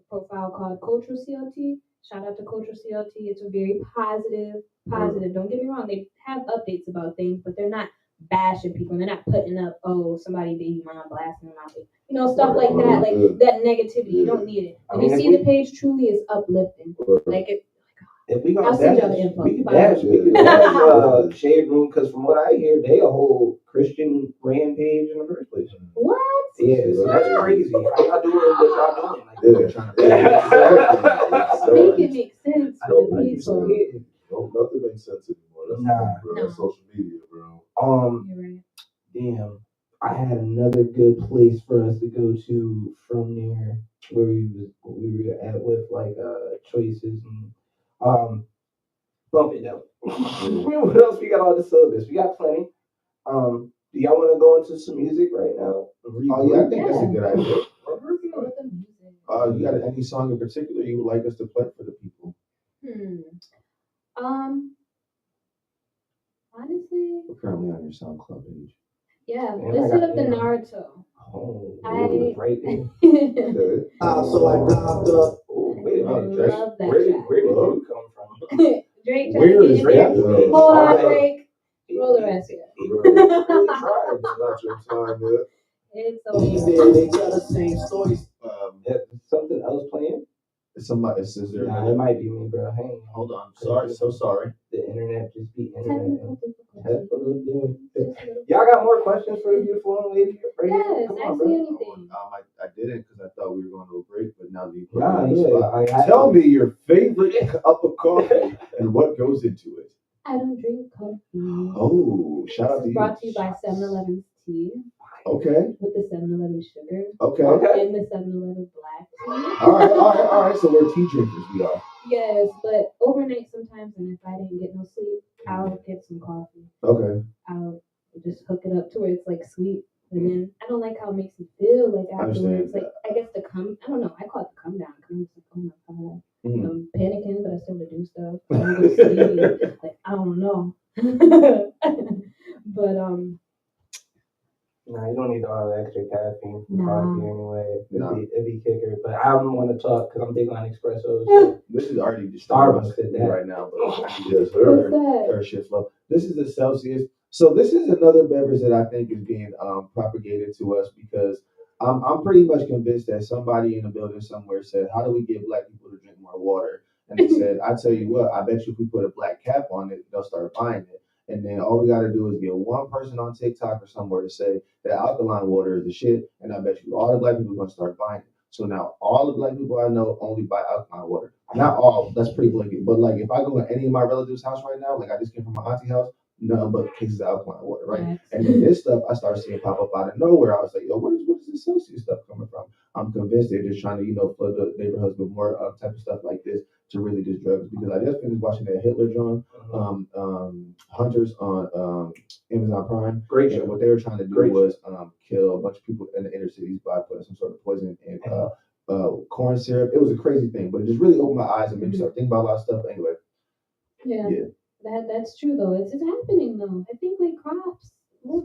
profile called Cultural CLT. Shout out to Cultural CLT. It's a very positive. Don't get me wrong. They have updates about things, but they're not bashing people. They're not putting up, oh, somebody baby mom blasting them out. You know, stuff like that. Like that negativity. You don't need it. And you see the page truly is uplifting. Like it. If we gonna I'll send bash, y'all the info. we can bash. We can bash Shade Room because from what I hear, they a whole Christian rampage in the first place. What? Yeah, so that's crazy. How y'all doing what y'all doing? Like, they're trying to Make it make sense I for don't the people. understand it. No, nothing makes sense anymore. That's the Nah. thing, bro. That's social media, bro. You're right. Damn. I had another good place for us to go to from there where we were at with like choices and bump it though. What else we got on the syllabus? We got plenty. Do y'all want to go into some music right now? Oh yeah, I think that's a good idea. Go with the music. You got any song in particular you would like us to play for the people? Honestly, We're currently on your SoundCloud page. yeah. Man, Let's I hit got up the you. Naruto. Oh, I- right there. Okay. So I popped up. Oh, wait a I minute, Drake. love that Where did track. you come from? Drake trying Where to get is in Drake? there. Hold on, Alright. Drake. Roll the rest here. Really tried. It's not your time yet. It's Email, over. they tell the same stories. Yeah, something else playing? Somebody is there? Nah, it might be me, bro. Hang on. Hold on. Sorry, so sorry. The internet just be Technical internet. difficulties. Y'all got more questions for the beautiful young lady right here? Yes, Come ask on, me bro. anything. I didn't because I thought we were going to a break, but now that you put Nah, me on the yeah. spot, tell me your favorite cup of coffee and what goes into it. I don't drink coffee. Oh, shout out This to is you. brought to you by 7-Eleven's tea Okay, with the 7-Eleven sugar okay. Okay. and the 7-Eleven black tea. All right. So we're tea drinkers, we are. Yes, but overnight sometimes, and if I didn't get no sleep, I'll get some coffee. Okay. I'll just hook it up to where it's like sweet. And then I don't like how it makes me feel like I understand afterwards. Like I guess I don't know. I call it the come down. Cause I'm like, oh my god, I'm panicking, but I still want to do stuff. I don't go to sleep. Like I don't know. But Nah, you don't need all the extra caffeine from Nah. coffee anyway. Nah. It'd be kicker. But I don't want to talk because I'm big on espressos. So. This is already Starbucks did that. right now, but Yes, what's sir. that? third shift flow. This is the Celsius. So this is another beverage that I think is being propagated to us because I'm pretty much convinced that somebody in the building somewhere said, "How do we get black people to drink more water?" And they said, "I tell you what, I bet you if we put a black cap on it, they'll start buying it." And then all we got to do is get one person on TikTok or somewhere to say that alkaline water is the shit, and I bet you all the black people are gonna start buying it. So now all the black people I know only buy alkaline water. Not all, that's pretty blanket. But like if I go in any of my relatives' house right now, like I just came from my auntie house, nothing but cases of alkaline water, right? Yes. And then this stuff I started seeing pop up out of nowhere. I was like, yo, where's this Celsius stuff coming from? I'm convinced they're just trying to, flood the neighborhoods with more type of stuff like this to really just drugs. Because I just finished watching that Hitler John, Hunters on Amazon Prime. Great And show. what they were trying to do Great was kill a bunch of people in the inner cities by putting some sort of poison in corn syrup. It was a crazy thing, but it just really opened my eyes and made me start thinking about a lot of stuff. Anyway, Yeah. Yeah. That's true though. It's happening though. I think like crops.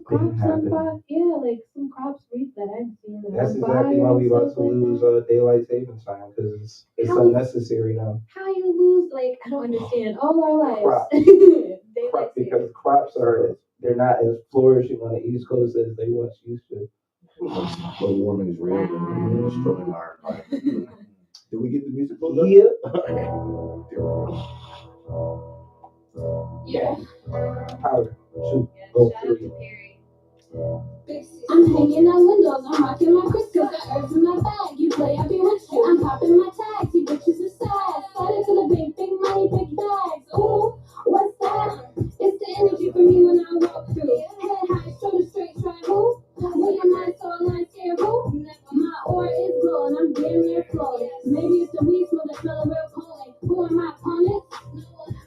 Crops happening. on fire. Yeah, like some crops reap that I've seen. That's on exactly fire why we and about stuff to like lose that. daylight savings time because it's How- unnecessary now. How you lose? Like I don't understand. All our lives. Crop. Daylight Because savings. crops they're not as flourishing on the East Coast as they once used to. global warming is real and it's destroying our environment. Did we get the music pulled up? Yeah. Yeah. Power. Two. Yeah, Go shout out three. to Perry. I'm hanging out windows, I'm rocking my crystals, got herbs in my bag. You play, I be with you. I'm popping my tags, you bitches are sad. Started to the big money, big bags. Ooh, what's that? It's the energy for me when I walk through. Head high, shoulder straight, try who? When your mind so aligned, scared who? My aura is glowing, I'm damn near flowing. Maybe it's the weed smoke that smell a real potent. Who are my opponents?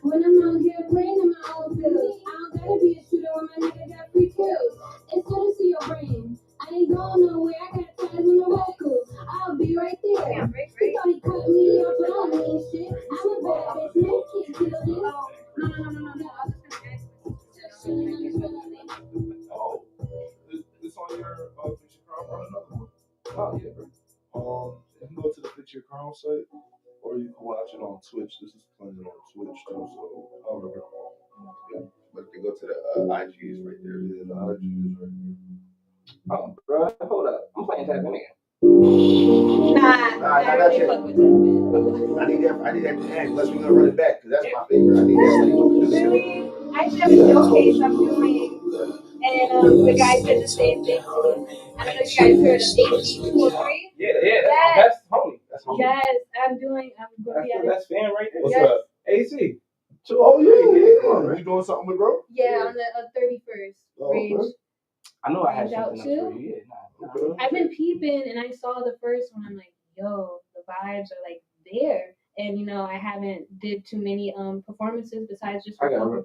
When I'm out here playing in my own field, I don't gotta be a shooter when my nigga got free kills. It's good to see your brain. I ain't going nowhere. I got ties in the record. I'll be right there. He thought he cut me off, but I don't mean shit. I'm a bad bitch. No kid kill this. No. I was just gonna ask. Oh, it's on your Picture Crown. Run another one. Oh yeah, bro. You can go to the Picture Crown site, or you can watch it on Twitch. This is playing on Twitch too, so however. Yeah. But if you go to the IGs right there. Yeah, the IG is right here. Oh, bro, hold up. I'm playing tap in again. Nah, not yet. I need that to end. Unless we're gonna run it back, because that's my favorite. I need that. Really? I should have a showcase I'm doing. And the guy said the same thing to me. I don't know if you guys heard of AP203. Yeah. Yes. That's homie. Yes, I'm going to be at it. That's fan right there. What's Yes. up? AC. Oh yeah. You doing something with bro? Yeah, on the 31st. Oh, Rage. okay. I know I had Range out something else too? for you. Yeah, Okay. I've been peeping and I saw the first one. I'm like, yo, the vibes are like there. And I haven't did too many performances besides just I got it.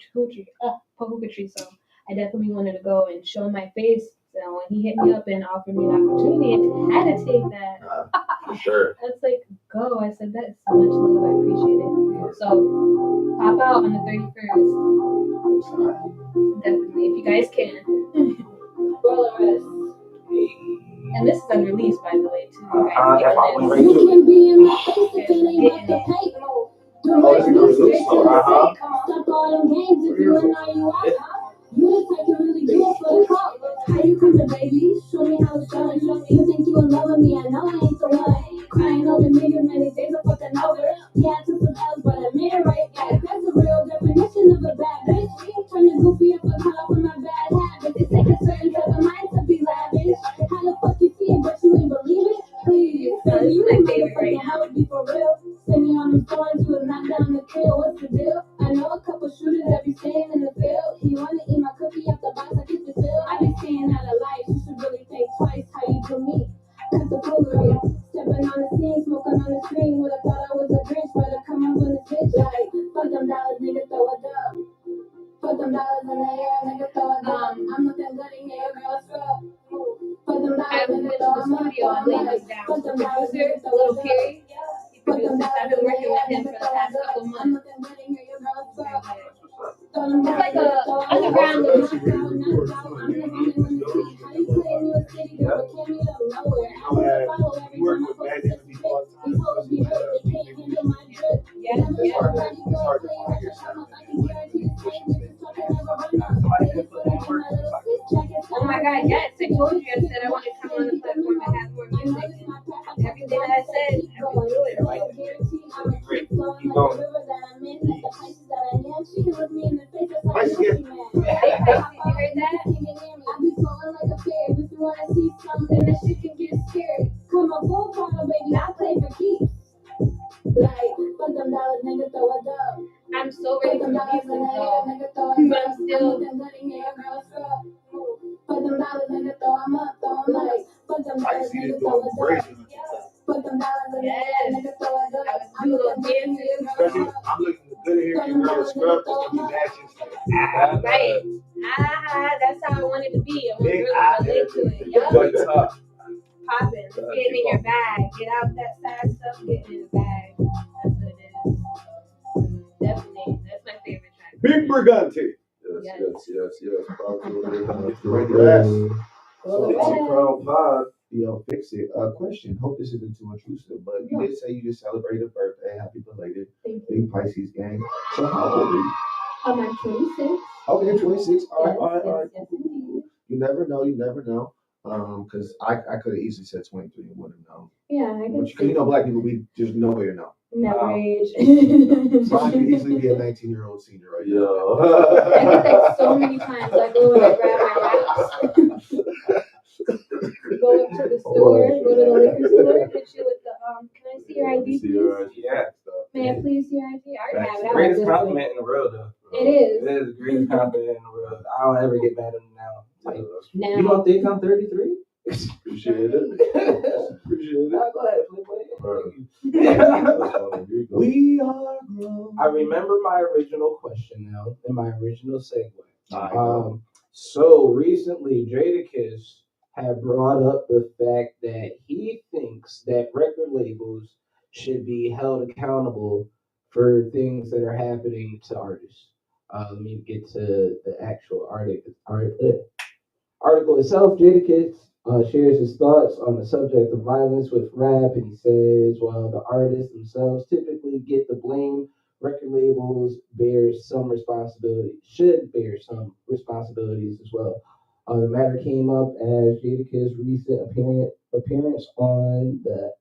Pahookatry. So I definitely wanted to go and show my face. So when he hit me up and offered me the opportunity, I had to take that. For sure. I was like, go. I said, that's so much love. I appreciate it. So pop out on the 31st. Definitely, if you guys can. Roll the rest. And this is unreleased, by the way, too. You guys that's why I went right You to it. can be in my face if it ain't about the pay. Do that's right, good. do straight to the Uh-huh. sake. Stop all them games if you and all you want. You the type to really do it for the call. How you coming, baby? Show me how it's done. Show me you think you in love with me. I know I ain't the one. Crying over niggas, many days are fucking over. Yeah, I took some L's, but I made it right. Yeah, that's the real definition of a bad bitch. Turn the goofy up a color for my bad habits. It takes a certain type of mind to be lavish. How the fuck you feel, but you ain't believe it? Please, No, this is you my ain't favorite right motherfucking house be for real. Send you on them stories, you would knock down the kill. What's the deal? I know a couple shooters that be staying in the field. He wanna eat my cookie out the box, I get the feel. I be staying out of life, you should really think twice how you do me. Cut the foolery, stepping on the scene, smoking on the screen. Would've thought I was a Grinch, better come up in the bitch like, fuck them dollars, nigga, throw it up. Put them dollars in the air, nigga, throw it up. I'm looking good in here, girl, scrub. Put them I dollars, went nigga, to throw the them up. studio and laid this down. Put So them dollars, producer, nigga, throw Little it up. Perry, he Put them produces. I've been working with him for the past couple I'm months. looking good in here, girl, scrub. It's like a underground little. You work with bad different people all the time. Yeah. It's hard to find yourself. Oh my God, yes. I told you, I said I want to come on the platform that has more music. And everything that I said, I would do it. Great. Keep going. Nice again. Hey, Pisces, you heard that? I be flowing like a fairy, but you wanna see something that shit can get scary. Come on, full throttle, baby, I play for keeps. Like, fuck them dollars, nigga, throw it up. I'm so Put ready them for dollars music in the air, though. nigga, throw it But up. I'm still. looking good in here, girl, scrub. Put them dollars, nigga, throw 'em up, throw 'em like. Put them I dollars, see nigga, this throw doing it up. braces on TikTok. Put them dollars in the air, Yes. nigga, throw it up. I was doing little dances. Especially, I'm looking good in here, your girl scrub, it's gonna be matching. Right. That's how I want it to be. I want Big girls eye to relate to it. Yup. Good talk. Popping. It's getting in your bag. Get out that side stuff, get in the bag. That's what it is. Definitely. That's my favorite track. Big Brigante. Yes. Probably Ready to ask. Well, Picture Crown Pod. Yo, fix it. Question. Hope this isn't too intrusive, but you did say you just celebrated a birthday. Happy belated. Thank Big Pisces gang. So how old are you? I'm 26. Okay, 26. All right. Yes, indeed. You never know. Because I could have easily said 23 and wouldn't have known. Yeah, I can Because you know, black people, we there's no way to know. Never Wow. age. So I could easily be a 19-year-old senior right now. I did that so many times. I go and I grab my wraps. Go up to the store, go to the liquor store, hit you with the can I see your ID, please? Yeah. May I please see your ID? I already have it. I like Greatest this one. compliment in the world, though. It is. It is the greatest compliment in the world. I don't ever get mad at them now. Like, Now, you don't think I'm 33? Appreciate it. Appreciate it. Nah, go ahead, play. That's funny. We are grown. I remember my original question now and my original segue. I know. So recently, Jadakiss had brought up the fact that he thinks that record labels should be held accountable for things that are happening to artists. Let me get to the actual article itself. Jadakiss shares his thoughts on the subject of violence with rap, and he says, while the artists themselves typically get the blame, record labels should bear some responsibilities as well. The matter came up as Jadakiss' recent appearance on the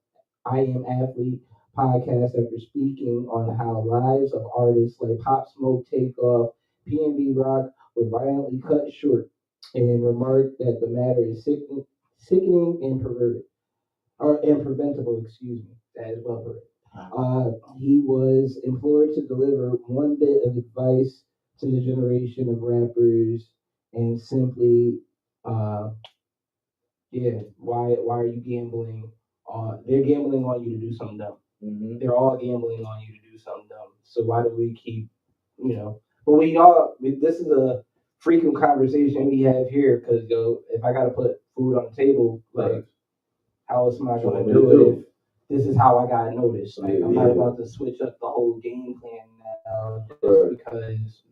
I Am Athlete podcast after speaking on how lives of artists like Pop Smoke, Takeoff, PNB Rock were violently cut short, and remarked that the matter is sickening and preventable. Excuse me, that is well put. He was implored to deliver one bit of advice to the generation of rappers, and simply, why are you gambling? They're gambling on you to do something dumb. Mm-hmm. They're all gambling on you to do something dumb. So why do we keep, this is a frequent conversation we have here, because if I gotta put food on the table, like, how else am I gonna do it if this is how I got noticed? Like, I'm not about to switch up the whole game plan now just because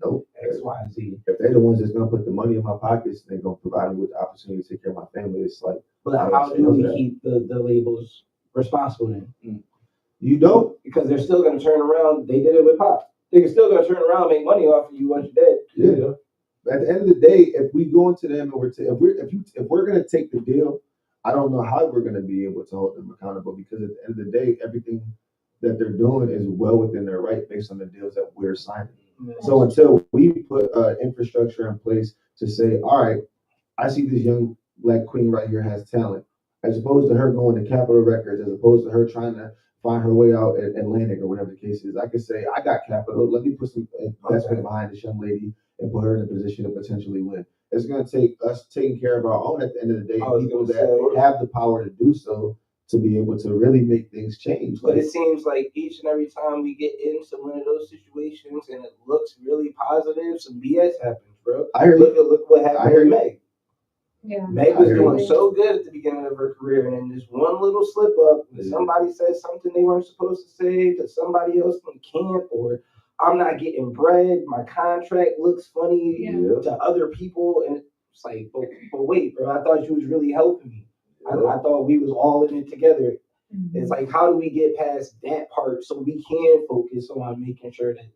X, Y, and Z. If they're the ones that's gonna put the money in my pockets, they're gonna provide me with the opportunity to take care of my family. It's like, but how do we keep the labels responsible then? You don't, because they're still gonna turn around. They did it with Pop. They're still gonna turn around and make money off of you once you're dead. Yeah. But at the end of the day, if we go into them and if we're gonna take the deal, I don't know how we're gonna be able to hold them accountable, because at the end of the day, everything that they're doing is well within their right based on the deals that we're signing. So until we put infrastructure in place to say, all right, I see this young black queen right here has talent, as opposed to her going to Capitol Records, as opposed to her trying to find her way out at Atlantic or whatever the case is, I could say, I got capital. Let me put some investment behind this young lady and put her in a position to potentially win. It's going to take us taking care of our own at the end of the day, people that have the power to do so, to be able to really make things change. But it seems like each and every time we get into one of those situations and it looks really positive, some BS happens, bro. Look what happened with Meg. Yeah. Meg was doing so good at the beginning of her career, and then this one little slip up, somebody said something they weren't supposed to say to somebody else from camp, or I'm not getting bread, my contract looks funny to other people, and it's like, but wait, bro, I thought you was really helping me. I thought we was all in it together. Mm-hmm. It's like, how do we get past that part so we can focus on making sure that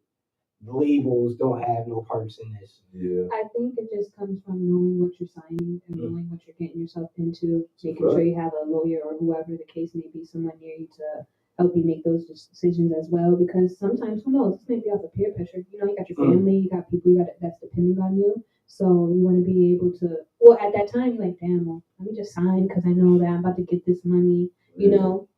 labels don't have no parts in this? Yeah. I think it just comes from knowing what you're signing and knowing what you're getting yourself into, making sure you have a lawyer or whoever the case may be, someone near you to help you make those decisions as well. Because sometimes, who knows, this may be off of peer pressure. You got your family, you got people that's depending on you. So you want to be able to, well, at that time, you're like, damn, well, let me just sign because I know that I'm about to get this money, So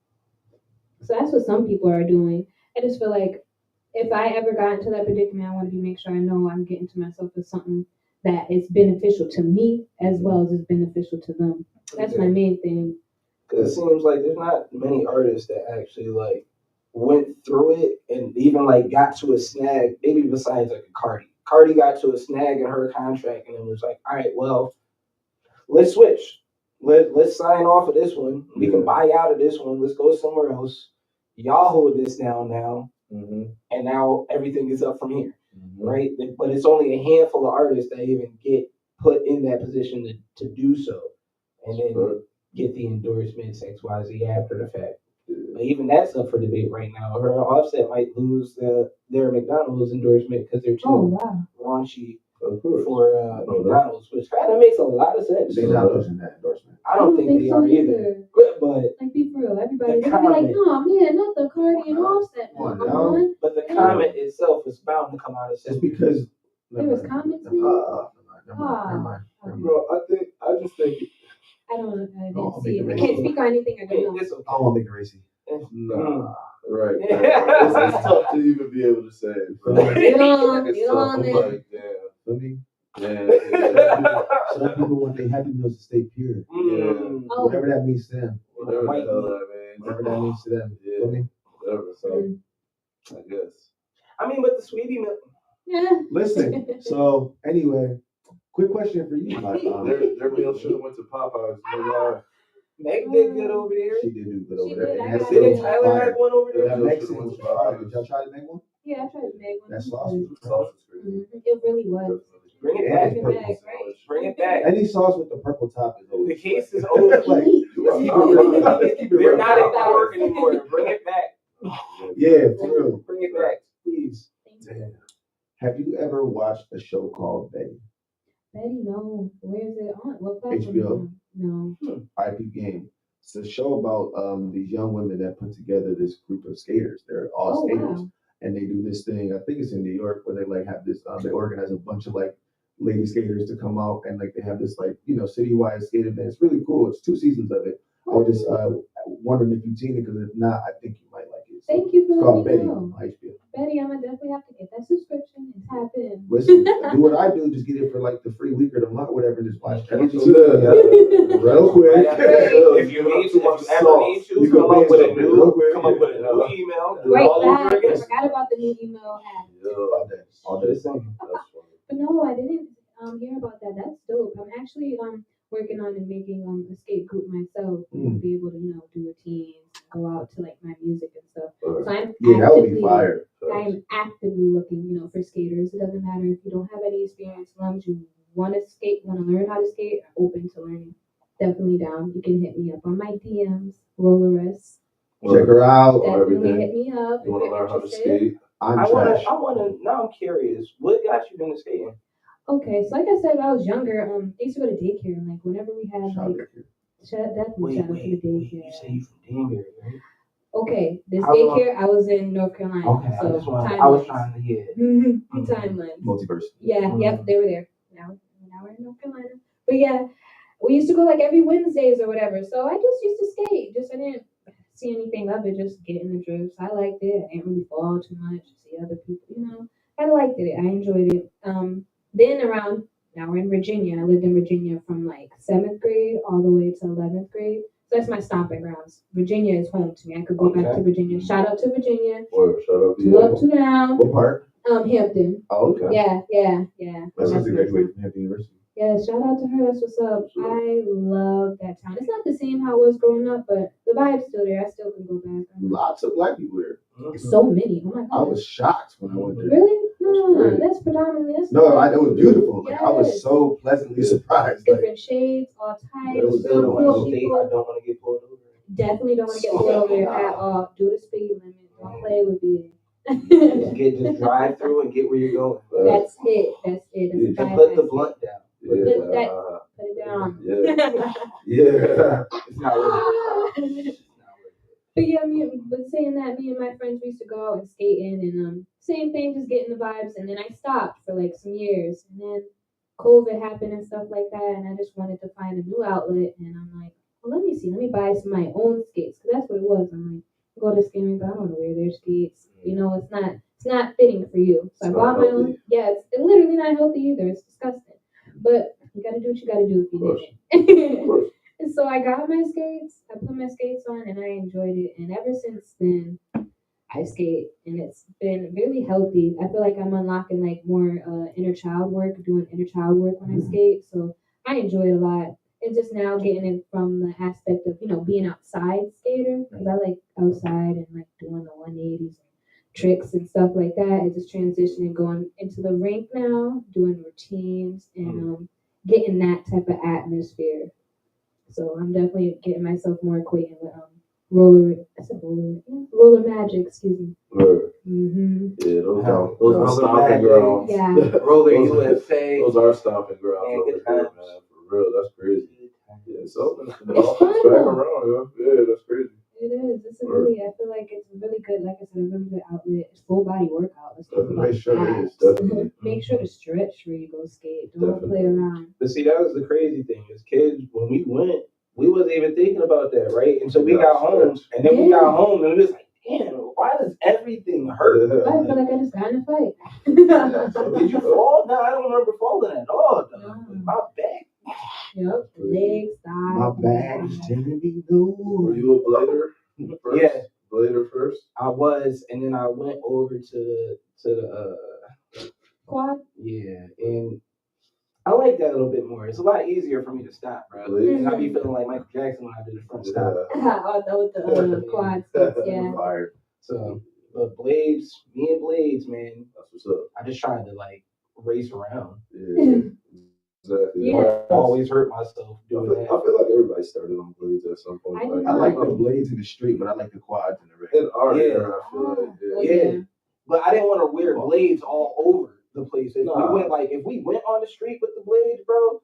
that's what some people are doing. I just feel like if I ever got into that predicament, I want to make sure I know I'm getting to myself with something that is beneficial to me as well as is beneficial to them. That's my main thing. Because it seems like there's not many artists that actually went through it and even got to a snag, maybe besides a Cardi. Cardi got to a snag in her contract and it was like, all right, well, let's switch. Let's sign off of this one. We can buy out of this one. Let's go somewhere else. Y'all hold this down now. Mm-hmm. And now everything is up from here, right? But it's only a handful of artists that even get put in that position to do so, and then get the endorsements XYZ after the fact. But even that's up for debate right now. Her Offset might lose their McDonald's endorsement because they're too raunchy for McDonald's, which kind of makes a lot of sense. They're not losing that endorsement. I don't think they are either. But be for real, everybody everybody. They'll be like, no, man, not the Cardi and Offset one. Come Come on. on. But the comment itself is bound to come out of It's because. There was comments made? Never mind. Bro, I just think I don't know. I No, didn't see it. I make can't it speak on anything I don't know. It's I don't want to make it racy. nah, right. Yeah. It's tough to even be able to say it, bro. You don't, It's you tough. don't, I'm man. like, damn. Feel me? Yeah. Some people want their happiness to stay pure. Mm. Oh, Whatever that means to them. Whatever the White hell meat. that means. Whatever that means to them. Yeah. Feel me? Whatever. So, mm, I guess. I mean, but the sweetie milk. yeah. Listen, so anyway, quick question for you. Like, Their meal should have went to Popeyes. No lie. Meg did good over there. she did do good She over there. did, And I that got steak it. was Didn't Tyler fire. have one over there? That Yeah. Mexican was fire. Did y'all try to make one? Yeah, I tried to make one. That It sauce was was Sauce is crazy. good. It really was. Bring it Yeah, back. it's Bring it purple. back, right? Bring it back. Any sauce with the purple top is The always case is like, over. like, You are not right. They're not in power anymore. Bring it back. yeah, for real. Bring it back, please. Damn. Have you ever watched a show called Betty? Betty, no. Where is it on? What platform? HBO. No. IP Game. It's a show about these young women that put together this group of skaters. They're all Oh, skaters, wow. and they do this thing. I think it's in New York where they like have this. They organize a bunch of like lady skaters to come out, and like they have this like citywide skate event. It's really cool. It's 2 seasons of it. I was just wondering if you've seen it, because if not, I think you might like it. So Thank you it's for called letting Betty me on know. HBO. Betty, I'm gonna definitely have to get that subscription and tap in. Listen, do what I do. Just get it for like the free week or the month, whatever. And just watch every Yeah. real quick. If you need to, if you ever need to, You can come up binge with a on it real quick. come up with a new email, do it Right all over back. I again. forgot about the new email app. All day. All day. Just saying. That's funny. But no, I didn't hear about that. That's dope. I'm actually working on and making a skate group myself and be able to do routines, go out to like my music and stuff. So I'm Yeah, that would be actively- fire. I'm actively looking, for skaters. It doesn't matter if you don't have any experience, as long as you want to skate, want to learn how to skate, I'm open to learning. Definitely down. You can hit me up on my DMs, Rolleress. Check her out. Definitely everything. hit me up if You want to you're learn how to interested. skate? I'm I trash. wanna. Now I'm curious. What got you into skating? Okay, so like I said, when I was younger, I used to go to daycare, and like whenever we had Shout like, definitely shout out to the daycare. You say you from Danbury, right? Okay, this How long- daycare, I was in North Carolina. Okay, so I was trying to hear. timelines. Multiverse. Yeah, yep, they were there. Now we're in North Carolina. But yeah, we used to go like every Wednesdays or whatever. So I just used to skate. I didn't see anything of it, just get in the drifts. I liked it. I didn't really fall too much. See other people, I liked it. I enjoyed it. Then now we're in Virginia. I lived in Virginia from like 7th grade all the way to 11th grade. So that's my stomping grounds. Virginia is home to me. I could go back Okay. to Virginia. Shout out to Virginia. Boy, shut up. Two up, two down. What part? Hampton. Oh, okay. Yeah. My sister That's graduated from Hampton University. Yeah, shout out to her. That's what's up. I love that town. It's not the same how it was growing up, but the vibe's still there. I still can go back. Lots of black people here. So many. Oh my god. I was shocked when I went there. Really? No, Really? that's predominantly. That's No, it was beautiful. Like, I was Yes. so pleasantly surprised. Like, different shades, all types. It was Still don't want cool to state. I people. don't want to get pulled over. Definitely don't want to get pulled over there at all. Do the speed limit. Don't play with it. Just drive through and get where you're going. That's it. That's it. That's And the put the vibe. blunt down. Put it down. yeah. It's not worth it. But yeah, but saying that, me and my friends we used to go out and skating, and same thing, just getting the vibes. And then I stopped for like some years, and then COVID happened and stuff like that, and I just wanted to find a new outlet. And I'm like, well, let me buy some of my own skates, because that's what it was. I'm like, go to skating, but I don't want to wear their skates. It's not fitting for you. So I It's bought not my healthy. own. Yeah, it's literally not healthy either. It's disgusting. But you gotta do what you gotta do if Of course. you did Of it. course. And so I got my skates, I put my skates on, and I enjoyed it. And ever since then, I skate, and it's been really healthy. I feel like I'm unlocking like more inner child work, doing inner child work when I skate. So I enjoy it a lot. It's just now getting it from the aspect of being outside skater, because I like outside and like doing the 180s and tricks and stuff like that. It's just transitioning, going into the rink now, doing routines and getting that type of atmosphere. So I'm definitely getting myself more acquainted with roller magic, excuse me. Word. Mm-hmm. Yeah, those Those are roller stomping magic. grounds. Yeah. Roller Those- USA. Those are stomping grounds Man, over good here, times. man. For real, that's crazy. Yeah, so It's fun, back though. around, yeah, that's crazy. It is. really, I feel like it's really good. Like I said, a really good outlet. It's full body workout. Let's talk about Make sure it is, abs. definitely. Make sure to stretch where you go skate. Don't play around. But see, that was the crazy thing. As kids, when we went, we wasn't even thinking about that, right? Until we got home, and then we got home, and it was like, damn, why does everything hurt? I feel like I just got in a fight. Did you fall? No, I don't remember falling at all. Though. No. My back. Yep, legs, thighs. My bags tend to be loose. Were you a blader first? Yeah. Blader first? I was, and then I went over to the Quad. yeah, and I like that a little bit more. It's a lot easier for me to stop, bro. Really? And I be feeling like Michael Jackson when I do the front stop. Oh, that with the quad sticks, yeah. Fire. So, but Blades, me and Blades, man, That's what's up. I just tried to like race around. Yeah. Exactly. Yeah. I always hurt myself I doing feel, that. I feel like everybody started on blades at some point. I did I like the not. blades in the street, but I like the quads in the ring. In our Yeah. era, I feel like, Oh, yeah. Yeah. But I didn't want to wear blades all over the place. If Nah. if we went on the street with the blades, bro,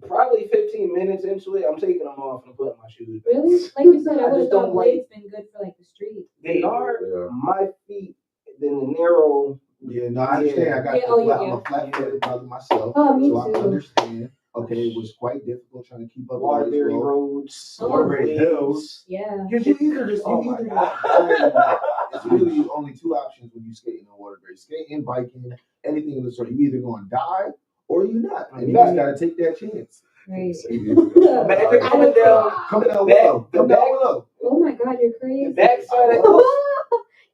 probably 15 minutes into it, I'm taking them off and putting my shoes back. Really? Like you said, I I would have just thought don't like- blades been good for like the street. They are Yeah. my feet, then the narrow. Yeah, no, I understand. I got Yeah, oh, I'm yeah. a flat-footed brother myself. Oh, me so I too. understand. Okay, it was quite difficult trying to keep up with Waterbury this road. roads, Oh. Waterbury Hills. Yeah. Because you either just Oh you my either God. it's really only two options when you skating on Waterbury. Skating, biking, anything of the sort. You either gonna die or you not. And you Right. just gotta take that chance. Right. Imagine coming down Coming down Back- low. the Come back- down low. Oh my God, you're the crazy. backside of the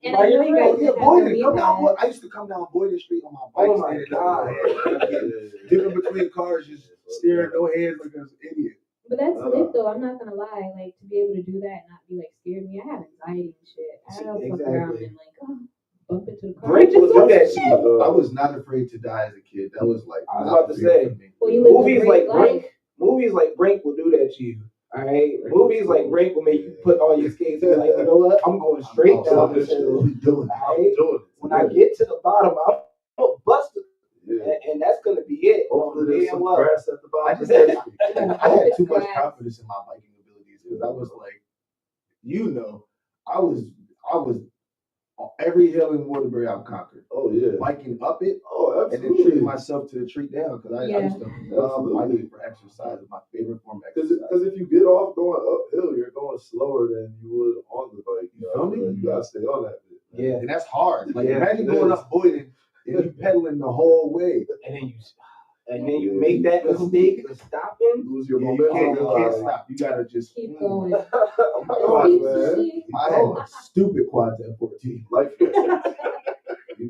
And I know you guys Oh, yeah, did have Boyden. the Come down. meatball. I used to come down Boyden Street on my bike. Oh my standing God. up, dipping between cars, just staring no hands like an idiot. But that's lit though. I'm not gonna lie. Like to be able to do that and not be like scared of me. I have anxiety and shit. I don't fuck around Exactly. and like bump into the car. Brake will do that shit. I was not afraid to die as a kid. That was like I was about to not fear say. for me. Well, you live Movies a like great life. Brink will do that to you. All right, movies like Brink will make you put on your skates and be like, you know what? I'm going straight I'm down this hill. absolutely doing it. All right, when I get to the bottom, I'm gonna bust it, Yeah. and that's gonna be it. Hopefully there's some Well, grass at the I bottom. just had, I had too much Grass. confidence in my biking abilities because I was like, I was on every hill in Waterbury I've conquered. Oh, yeah. Biking up it Oh, and then absolutely. treating myself to the treat down because I Yeah. used to love Absolutely. biking for exercise. It's my favorite form of Because exercise. if you get off going uphill, you're going slower than you would on the bike. You feel me? You gotta stay on that bit. man. Yeah, And that's hard. Like Yeah, imagine it going is. up Boyden and you pedaling the whole way. and then you make that mistake of stopping. Lose your Yeah, you momentum. can't stop. You gotta just Keep going. Oh my Keep God, man. shit. I had stupid quads at 14. Life. Keep going. There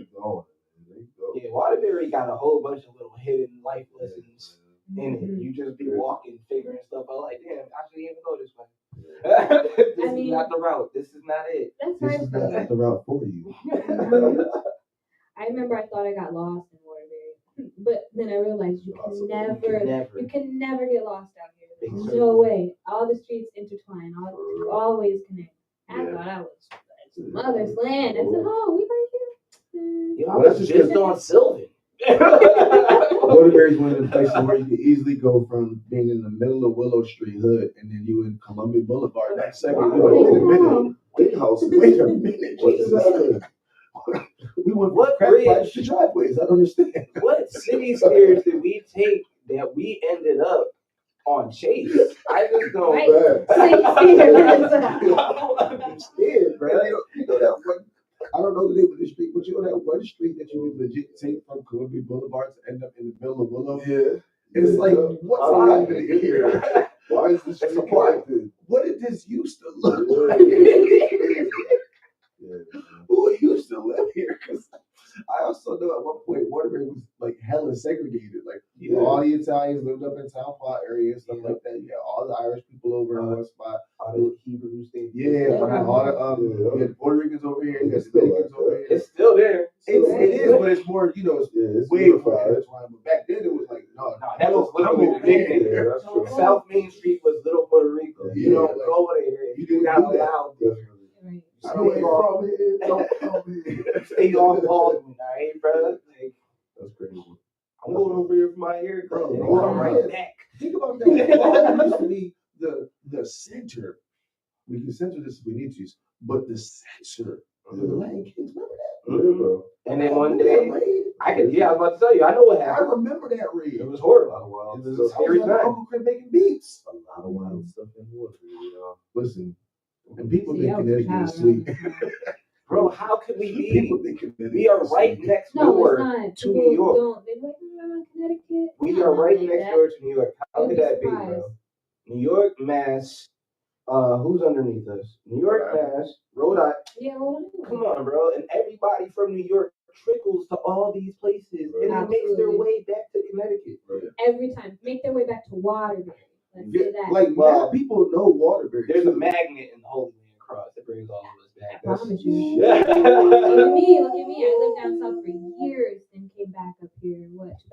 you go. Yeah, Waterbury got a whole bunch of little hidden life lessons in Mhm. it. You just be walking, figuring stuff out. Like, damn, I shouldn't even go this way. This is mean- not the route. This is not it. That's This right. is not the route for you. I remember I thought I got lost in Waterbury, but then I realized you can Never. you can never get lost out here. Big There's circle. no way. All the streets intertwine. You always connect. I Yeah. thought I was mother's land. I said, oh, we right here. Yo, I Well, that's was just just on Sylvan. Waterbury is one of the places where you can easily go from being in the middle of Willow Street hood and then you in Columbia Boulevard. That second, Wow. you're like, wait a minute. Big house. Wait a minute. What is Jesus. happening? We went from What crack bridge? pipes to driveways. I don't understand. What city stairs did we take that we ended up on Chase? I just don't. Right. I don't understand, bro. And you know that one, I don't know the name of the street, but you know that one street that you would legit take from Columbia Boulevard to end up in the middle of Willow? Yeah. It's like, what's Why? happening here? Why is this street like this? What did this used to look Yeah. like? Yeah. Who used to live here? Because I also know at one point Waterbury was like hella segregated. Like Yeah. all the Italians lived up in Town Plot area and stuff like that. You had all the Irish people over in one spot. All the Hebrews, they Yeah, all the Yeah. you had Puerto Ricans over here, you had It's still Dominicans like over that. here. It's still there. It is, but it's more, you know, it's Yeah, it's way more unified. intertwined. But back then it was like, no, No, that was literally the I'm big okay. thing. Yeah, that's true. South Main Street was Little Puerto Rico. Yeah, You don't like, go over there if you you're didn't not do that. allowed there. Definitely. Right. I don't Stay know off- from here, don't come here. Stay off Baldwin, all right, bro? Like, That's crazy. I'm going over here for my haircut. Bro, and bro, I'm right yeah. back. Think about that. Baldwin used to be the center We can censor this if we need to, but the censor of the Latin Kings, remember that? Yeah, bro. And then one Remember that day, raid? I was about to tell you, I know what I happened. remember that raid. It was horrible. Wow. It was a I was scary like time. Uncle Crib making beats. A lot of wild stuff in water. Listen, and people See, think I was a Connecticut child is sweet. around that time. Bro, how could we People be? think Connecticut We are is right sweet. next No, door it's not. to People New York. Don't, they're like, Connecticut. We No, are right like next that. door to New York. How You'll could be that be, surprised. bro? New York, Mass. Who's underneath us? New York, Rhode Island. Mass, Rhode Island. Yeah, well, Come on, bro. And everybody from New York trickles to all these places and it makes their Absolutely. way back to Connecticut. every time. Make their way back to Waterbury. Let's Yeah, say that. like Well, mad people know Waterbury. There's a too. magnet in the Holy Land Cross that brings all of us I back. promise you. Yeah. Look at me, look at me. I lived down south for years and came back up here,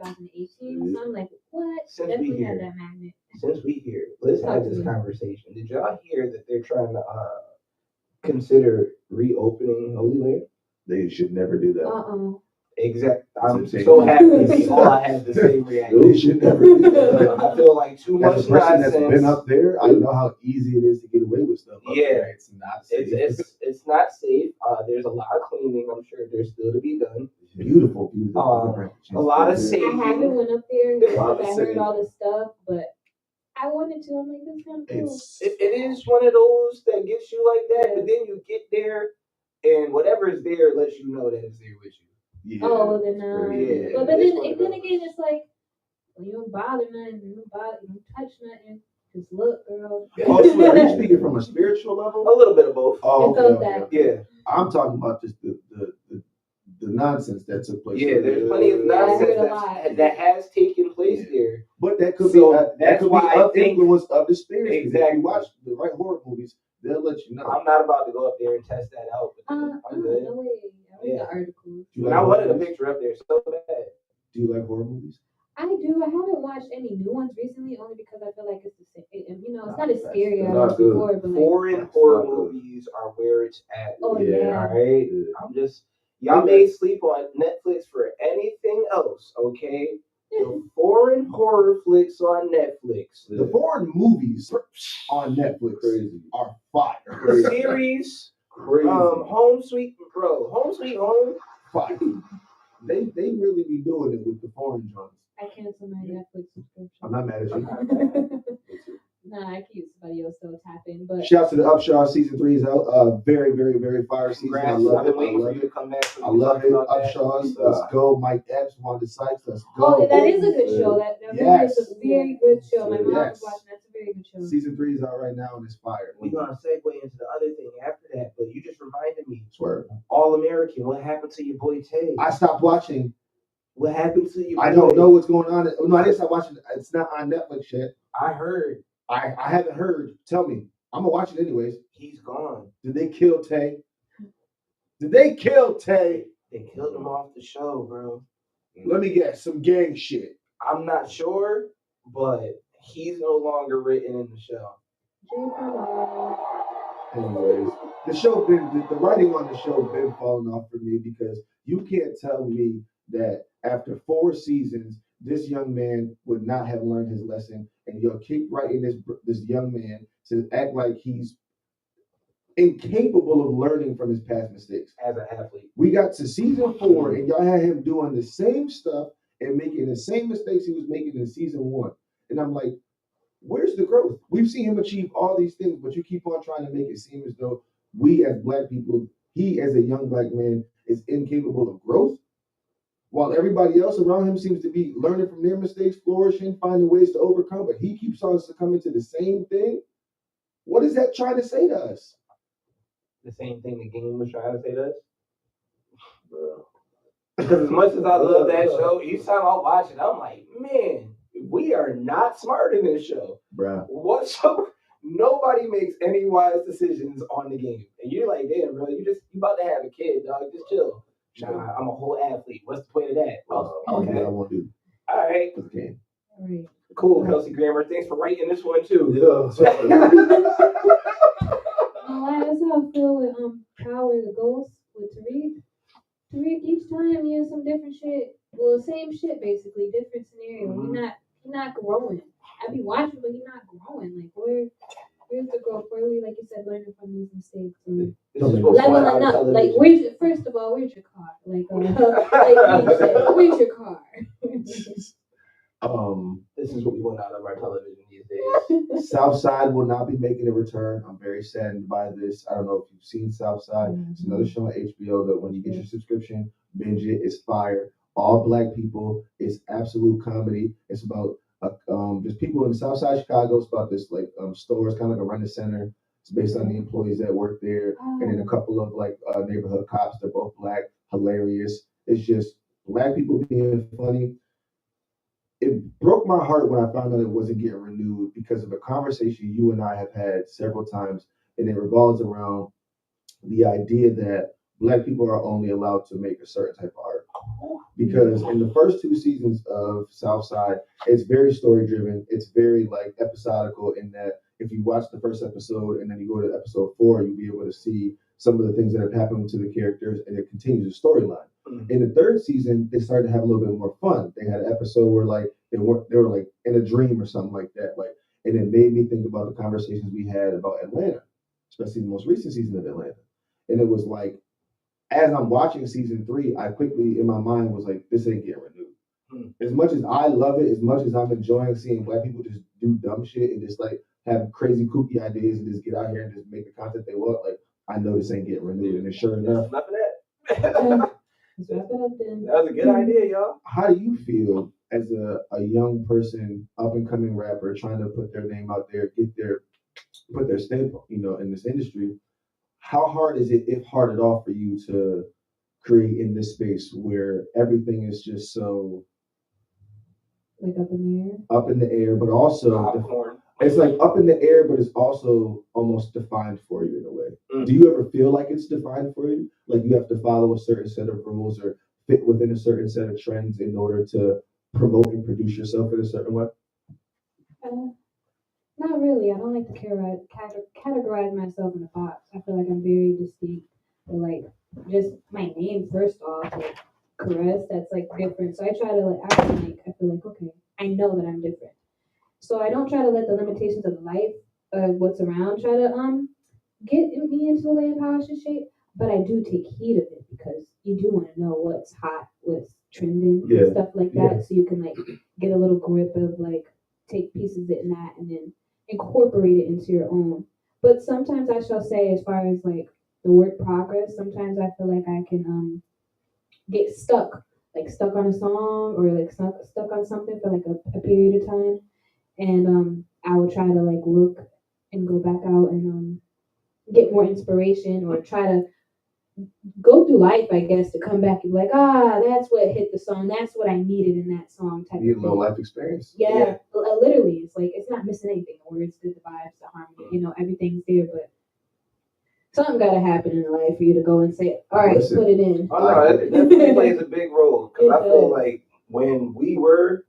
2018? So I'm like, what? Since we Definitely had here. that magnet. Since we here, let's Talk have to this me. conversation. Did y'all hear that they're trying to consider reopening Holy Land? They should never do that. Exact. I'm It's insane. so happy we all have the same reaction. They should never do that. I feel like too much As a person that's nonsense. been up there, I know how easy it is to get away with stuff. Up Yeah. there. It's not safe. It's not safe. There's a lot of cleaning. I'm sure there's still to be done. beautiful. A lot of I saving. haven't went up there There's a lot because of I heard saving. all this stuff, but I wanted to. I'm like, this kind of cool. It's It is one of those that gets you like that, but then you get there, and whatever is there lets you know that it's there with you. yeah, Oh, well, then, Yeah, but it's then, one of and then those. again, it's like, well, you don't bother nothing, you don't touch nothing. Just look, girl. Oh, so are you speaking from a spiritual level? A little bit of both. Oh, I felt that. Yeah, I'm talking about just the nonsense that took place. yeah. There's plenty of Yeah, I nonsense heard a lot. that has taken place Yeah. there. But that could So be that that's could why be I of think- influence of the spirits. If Exactly. you watch the right horror movies, they'll let you know. I'm not about to go up there and test that out, but I'm good. No way. I read Yeah. the article. Do you But like I wanted a horror movies? picture up there so bad. Do you like horror movies? I do. I haven't watched any new ones recently, only because I feel like it's the same. You know, it's not as That's scary as not it was good. before, but like, Foreign That's horror not good. movies are where it's at. oh Yeah. yeah. All right. Yeah. I'm just y'all may sleep on Netflix for anything else, okay? The foreign horror flicks on Netflix. The foreign movies on Netflix Crazy. are fire. The series, Crazy. Home Sweet Home. Fire. They really be doing it with the foreign joints. I canceled my Netflix subscription. I'm not mad at you. Nah, I can use somebody else to tap in, but Shouts to the Upshaw season 3 is out. Very, very, very fire season. I Congrats. love I've it. been I waiting for love you it. to come back. so we I can love talk it. about that. Upshaw's. Let's go. Mike Epps, Wanda Sykes. Let's go. oh, that is a good show. That really Yes. is a very good show. My mom Yes. was watching. That's a very good show. Season 3 is out right now and it's fire. We're gonna segue into the other thing after that, but you just reminded me. Swear. All American. What happened to your boy Tay? I stopped watching. What happened to your I boy? don't know what's going on. No, I didn't stop watching. It's not on Netflix yet. I heard I haven't heard. Tell me. I'm gonna watch it anyways. he's gone. Did they kill Tay? Did they kill Tay? They killed him off the show, bro. Let me guess. Some gang shit. I'm not sure, but he's no longer written in the show. Anyways, the show been the writing on the show been falling off for me because you can't tell me that after 4 seasons this young man would not have learned his lesson, and you'll keep writing this young man to act like he's incapable of learning from his past mistakes. As an athlete. We got to season 4 and y'all had him doing the same stuff and making the same mistakes he was making in season 1, and I'm like, where's the growth? We've seen him achieve all these things, but you keep on trying to make it seem as though we as black people, he as a young black man is incapable of growth, while everybody else around him seems to be learning from their mistakes, flourishing, finding ways to overcome, but he keeps on succumbing to the same thing. What is that trying to say to us? The same thing the game was trying to say to us. Bro. Because as much as I love that show, each time I watch it, I'm like, man, we are not smart in this show. Bruh. Whatsoever. Nobody makes any wise decisions on the game. And you're like, damn, bro, you about to have a kid, dog. Just chill. Nah, I'm a whole athlete. What's the point of that? Oh, What okay. I want to do All right. for the game. Right. Cool, Kelsey Grammer. Thanks for writing this one too. Yeah. Well, that's how I feel with Power the Ghost with Tariq. Tariq, each time he has some different shit. Well, same shit basically, different scenario. He's not growing. I be watching, but he's not growing. Like Where's the growth? Where are we, like you said, learning from these mistakes? Or This is what's on leveling up. Like, television. first of all, where's your car? Like you said, where's your car? This is what we want out of our television these days. Southside will not be making a return. I'm very saddened by this. I don't know if you've seen Southside. It's another show on HBO that when you get your subscription, binge it. It's fire. All black people. It's absolute comedy. It's about just people in Southside Chicago. It's about this like stores, kind of like a rent-a-center. It's based on the employees that work there, and then a couple of like neighborhood cops. They're both black. Hilarious. It's just black people being funny. It broke my heart when I found out it wasn't getting renewed because of a conversation you and I have had several times, and it revolves around the idea that black people are only allowed to make a certain type of art. Because in the first 2 seasons of Southside, it's very story driven. It's very like episodical in that if you watch the first episode and then you go to episode 4, you'll be able to see some of the things that have happened to the characters, and it continues the storyline. In the 3rd season, they started to have a little bit more fun. They had an episode where like they were like in a dream or something like that. Like, and it made me think about the conversations we had about Atlanta, especially the most recent season of Atlanta. And it was like, as I'm watching season 3, I quickly in my mind was like, this ain't getting renewed. As much as I love it, as much as I'm enjoying seeing black people just do dumb shit and just like have crazy kooky ideas and just get out here and just make the content they want, like I know this ain't getting renewed. And sure enough, Enough of that. Let's wrap it up then. That was a good idea, y'all. how do you feel as a young person, up and coming rapper, trying to put their name out there, put their stamp, in this industry? How hard is it, if hard at all, for you to create in this space where everything is just so Like up in the air, but also Popcorn. it's like up in the air, but it's also almost defined for you in a way. Do you ever feel like it's defined for you? Like you have to follow a certain set of rules or fit within a certain set of trends in order to promote and produce yourself in a certain way? Not really. I don't like to categorize myself in a box. I feel like I'm very distinct. But like just my name first off, like Caress, that's like different. So I try to like act like I feel like okay, I know that I'm different. So I don't try to let the limitations of life, what's around, try to get me into the way of how I should shape. But I do take heed of it because you do want to know what's hot, what's trending, and stuff like that. So you can like get a little grip of like take pieces in that and then incorporate it into your own. But sometimes I shall say, as far as like the work progress, sometimes I feel like I can get stuck on a song or like stuck on something for like a period of time. And I will try to like look and go back out and get more inspiration or try to go through life, I guess, to come back and be like, that's what hit the song. That's what I needed in that song type You of know, thing. life experience. Yeah, literally. It's like, it's not missing anything. The words, the vibes, the harmony, everything's there, but something got to happen in life for you to go and say, all right, Listen, put it in. Oh, no, it definitely plays a big role. Because I feel like when we were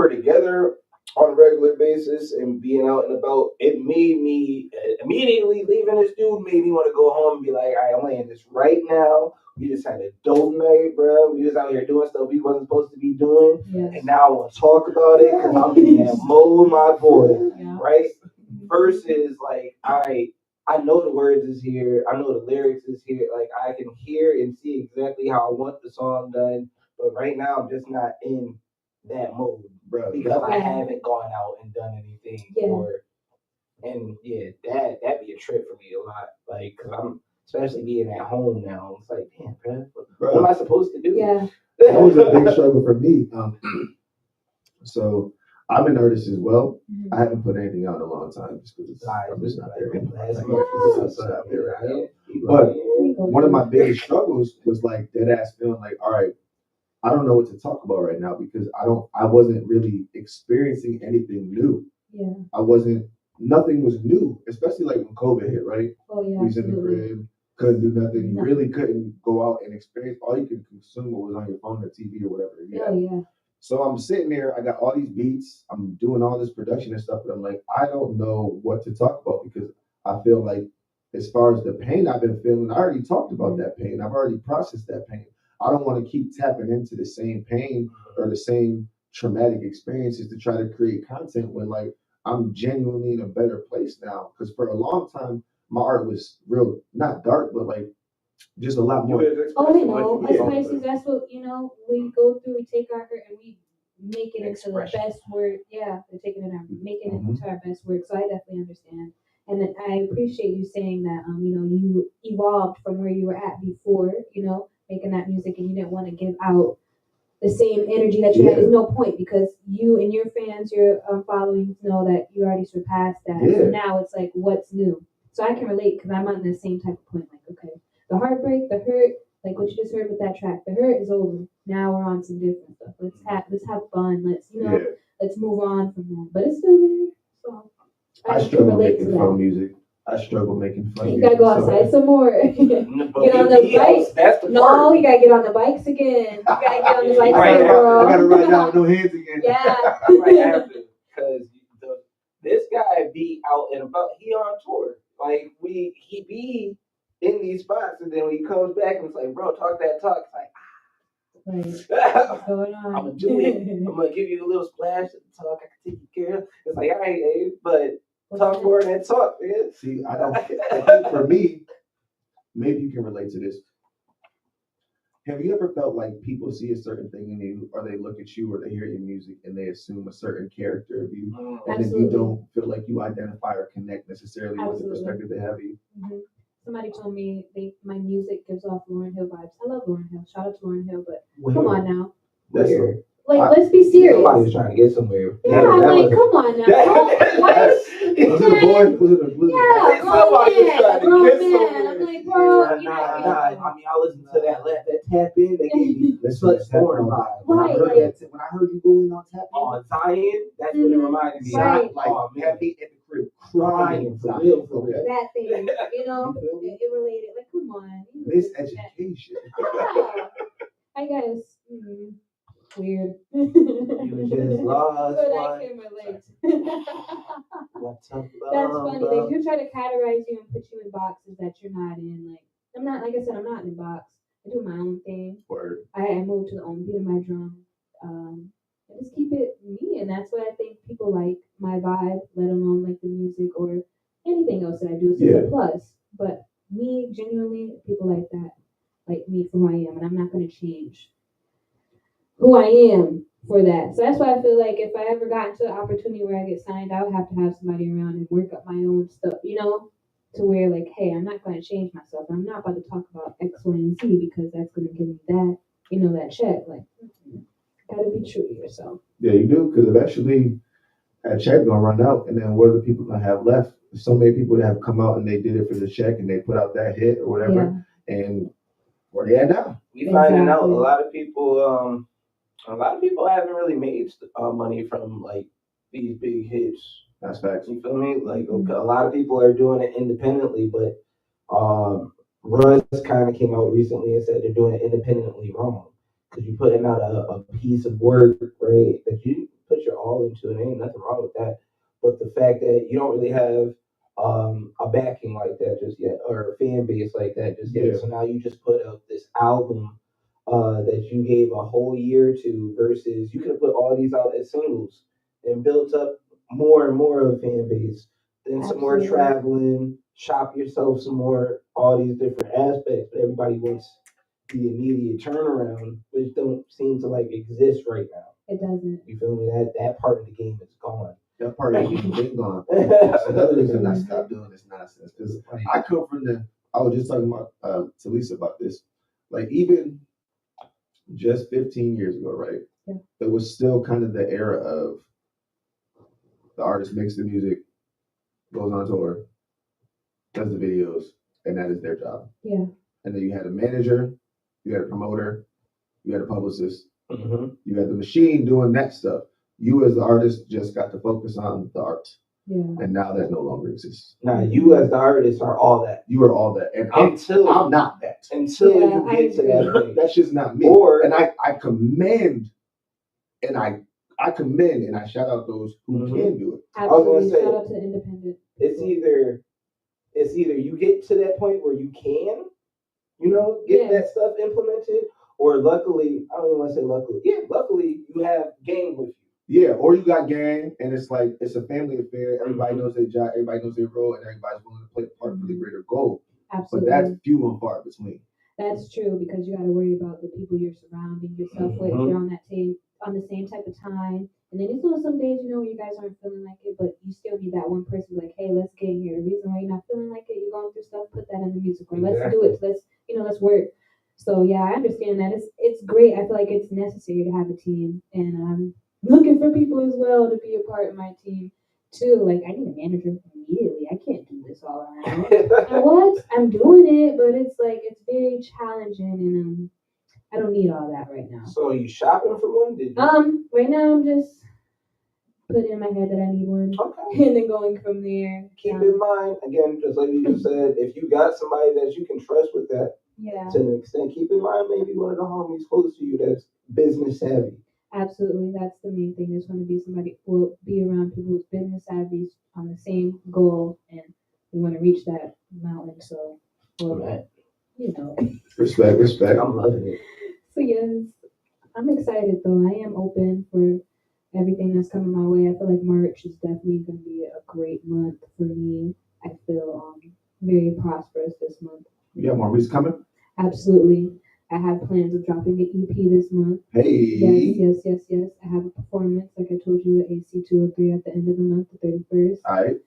together on a regular basis and being out and about, it made me immediately leaving this dude made me want to go home and be like, all right, I'm laying this right now. We just had a dope night, bro. We was out here doing stuff we wasn't supposed to be doing. Yes. And now I want to talk about it because I'm in that mode, my boy. Yeah. Right? Versus like, all right, I know the words is here. I know the lyrics is here. Like I can hear and see exactly how I want the song done. But right now I'm just not in that mode, bro. because I haven't gone out and done anything. And that'd be a trip for me a lot. Like, cause I'm especially being at home now. It's like, damn, bro, what am I supposed to do? Yeah. That was a big struggle for me. So I'm an artist as well. Mm-hmm. I haven't put anything out in a long time just because I'm just not there. But one of my biggest struggles was like dead ass feeling like, all right, I don't know what to talk about right now because I wasn't really experiencing anything new. Yeah. Nothing was new, especially like when COVID hit, right? Oh yeah. We was in the crib, couldn't do nothing. You really couldn't go out and experience. All you could consume was on your phone or TV or whatever. Oh yeah. So I'm sitting there, I got all these beats, I'm doing all this production and stuff, but I'm like, I don't know what to talk about because I feel like as far as the pain I've been feeling, I already talked about that pain. I've already processed that pain. I don't want to keep tapping into the same pain or the same traumatic experiences to try to create content when like I'm genuinely in a better place now. Because for a long time, my art was real, not dark, but like just a lot more. Oh, I know. Us Yeah. Pisces, that's what, we go through, we take our hurt and we make it into the Expression. best work. Yeah, we're taking it out, making it Mhm. into our best work. So I definitely understand. And then I appreciate you saying that, you evolved from where you were at before, making that music and you didn't want to give out the same energy that you had. Yeah. There's no point because you and your fans, your followings know that you already surpassed that. Yeah. So now it's like, what's new? So I can relate because I'm on the same type of point. Like, okay, the heartbreak, the hurt, like what you just heard with that track, the hurt is over. Now we're on some different stuff. Let's have fun. Let's Yeah. let's move on from that. But it's still there. So I can struggle relate making to fun that. music. I struggle making fun You music. gotta go so outside some more. But Get on the bike. That's the No, part. you gotta get on the bikes again. You gotta get on the Yeah, bikes, right. girl. I gotta ride down with no hands again. Yeah. Right after, because this guy be out and about. He on tour. Like he be in these spots, and then when he comes back and it's like, bro, talk that talk. It's like, Right. I'm What's going on? gonna do it. I'm gonna give you a little splash of talk. I can take you care of. It's like, all right, Abe, but talk more than talk, man. See, I think for me, maybe you can relate to this. Have you ever felt like people see a certain thing in you, or they look at you, or they hear your music, and they assume a certain character of you, and then you Absolutely. don't feel like you identify or connect necessarily with the Absolutely. perspective they have of you? Mhm. Somebody told me my music gives off Lauryn Hill vibes. I love Lauryn Hill. Shout out to Lauryn Hill, but come on now. That's Weird. Like, let's be serious. Somebody was trying to get somewhere. Yeah, I'm like, come on now. Why is Was it a boy? Was it a Yeah, Somebody was trying to grown get man. somewhere. I'm like, bro, Nah, you're not I mean, I listened to that tap in. They gave me Listen, such foreign vibes. When I Right, heard like- when I heard you go in on tap in, On Zion, that's what it Mhm. reminded me. Right. of. like Oh, man. had me at the crib Crying, crying for real, for real. that thing, You feel me? it related. Like, come on. Miseducation. Yeah. I guess. Weird. You was just lost But I one. can relate. What's up, That's funny. They do try to categorize you and put you in boxes that you're not in. Like, I'm not, like I said, I'm not in a box. I do my own thing. Word. I moved to the own beat of my drum. I just keep it me, and that's what I think people like my vibe, let alone like the music or anything else that I do. So it's a plus. But me, genuinely, people like that, like me for who I am, and I'm not going to change who I am for that. So that's why I feel like if I ever got into an opportunity where I get signed, I would have to have somebody around and work up my own stuff, to where like, hey, I'm not going to change myself. I'm not about to talk about X, Y, and Z because that's going to give me that, that check. Like, gotta be true to yourself. Yeah, you do, because eventually that check gonna run out, and then what are the people gonna have left? There's so many people that have come out and they did it for the check and they put out that hit or whatever, and where they at now? We finding out Exactly. a lot of people haven't really made money from like these big hits. That's facts. You feel me? Like a lot of people are doing it independently, but Russ kind of came out recently and said they're doing it independently wrong because you're putting out a piece of work, right? That you put your all into. It ain't nothing wrong with that, but the fact that you don't really have a backing like that just yet, or a fan base like that just yet. Yeah. So now you just put out this album that you gave a whole year to, versus you could have put all these out as singles and built up more and more of a fan base, then some more Absolutely. traveling, shop yourself some more, all these different aspects. But everybody wants the immediate turnaround, which don't seem to like exist right now. It doesn't. You feel me? That part of the game is gone. That part of it been gone. That's another reason I stopped doing this nonsense, because I come from I was just talking about to Lisa about this. Like, even just 15 years ago, right? Yeah. It was still kind of the era of the artist makes the music, goes on tour, does the videos, and that is their job. Yeah. And then you had a manager, you had a promoter, you had a publicist, Mm-hmm. you had the machine doing that stuff. You as the artist just got to focus on the art. Yeah. And now that no longer exists. Now you as the artist are all that. You are all that. And I'm not that. Until Yeah, you I get to agree. that point. That's just not me. And I commend and I commend and I shout out those who Mhm. can do it. Absolutely. gonna say- Shout out to independent. It's either you get to that point where you can, get Yeah. that stuff implemented, or luckily, I don't even want to say luckily. Yeah, luckily you have game with you. Yeah, or you got gang, and it's like it's a family affair. Everybody Mhm. knows their job, everybody knows their role, and everybody's willing to play a part for the greater goal. But Absolutely. that's few and far between. That's true because you got to worry about the people you're surrounding yourself with. If Mhm. they're on the same type of time, and then it's also some days where you guys aren't feeling like it, but you still need that one person like, hey, let's get in here. The reason why you're not feeling like it, you're going through stuff, put that in the music, or let's do it. Let's work. So yeah, I understand that. It's great. I feel like it's necessary to have a team, and I'm looking for people as well to be a part of my team too. Like I need a manager immediately. I can't do this all around. What? I'm doing it, but it's like it's very challenging, and I don't need all that right now. So you shopping for one? Did you? Right now I'm just putting in my head that I need one, Okay. and then going from there. Keep in mind, again, just like you just said, if you got somebody that you can trust with that Yeah, to an extent, keep in mind maybe one of the homies close to you that's business savvy. absolutely. That's the main thing. Just want to be somebody who will be around people who's business savvy on the same goal, and we want to reach that mountain. So, Man, Respect. I'm loving it. So yes, I'm excited though. I am open for everything that's coming my way. I feel like March is definitely going to be a great month for me. I feel very prosperous this month. You got more release coming? Absolutely. I have plans of dropping an EP this month. Hey. Yes. I have a performance, like I told you, at AC203 at the end of the month, the 31st. All right.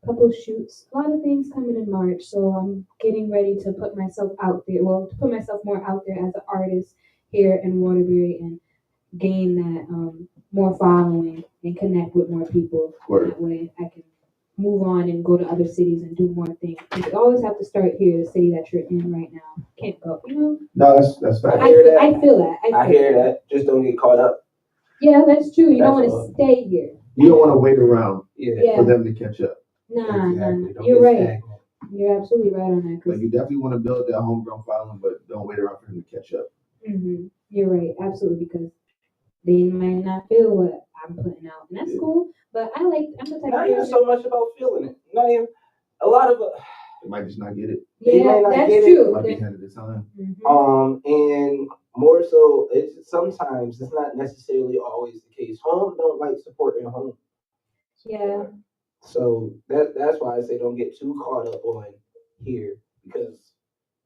Couple shoots, a lot of things coming in March. So I'm getting ready to put myself out there. Well, to put myself more out there as an artist here in Waterbury and gain that more following and connect with more people. Word. That way I can move on and go to other cities and do more things. You always have to start here, the city that you're in right now. Can't go, No, that's fact. I hear that. I feel that. I hear that. Just don't get caught up. Yeah, that's true. You don't That's want to stay here. You don't want to wait around Yeah. for them to catch up. Nah. Don't You're get right. stagnant. You're absolutely right on that. Like 'Cause you definitely want to build that homegrown following, but don't wait around for them to catch up. You're right, absolutely, because they might not feel what I'm putting out, and that's cool. But I'm the type Not of even person. so much about feeling it. Not even a lot of They might just not get it. they Yeah, may not that's get it. true. Might be ahead of the time. And more so, it's sometimes it's not necessarily always the case. Home don't like supporting home. Yeah, So that's why I say don't get too caught up on here because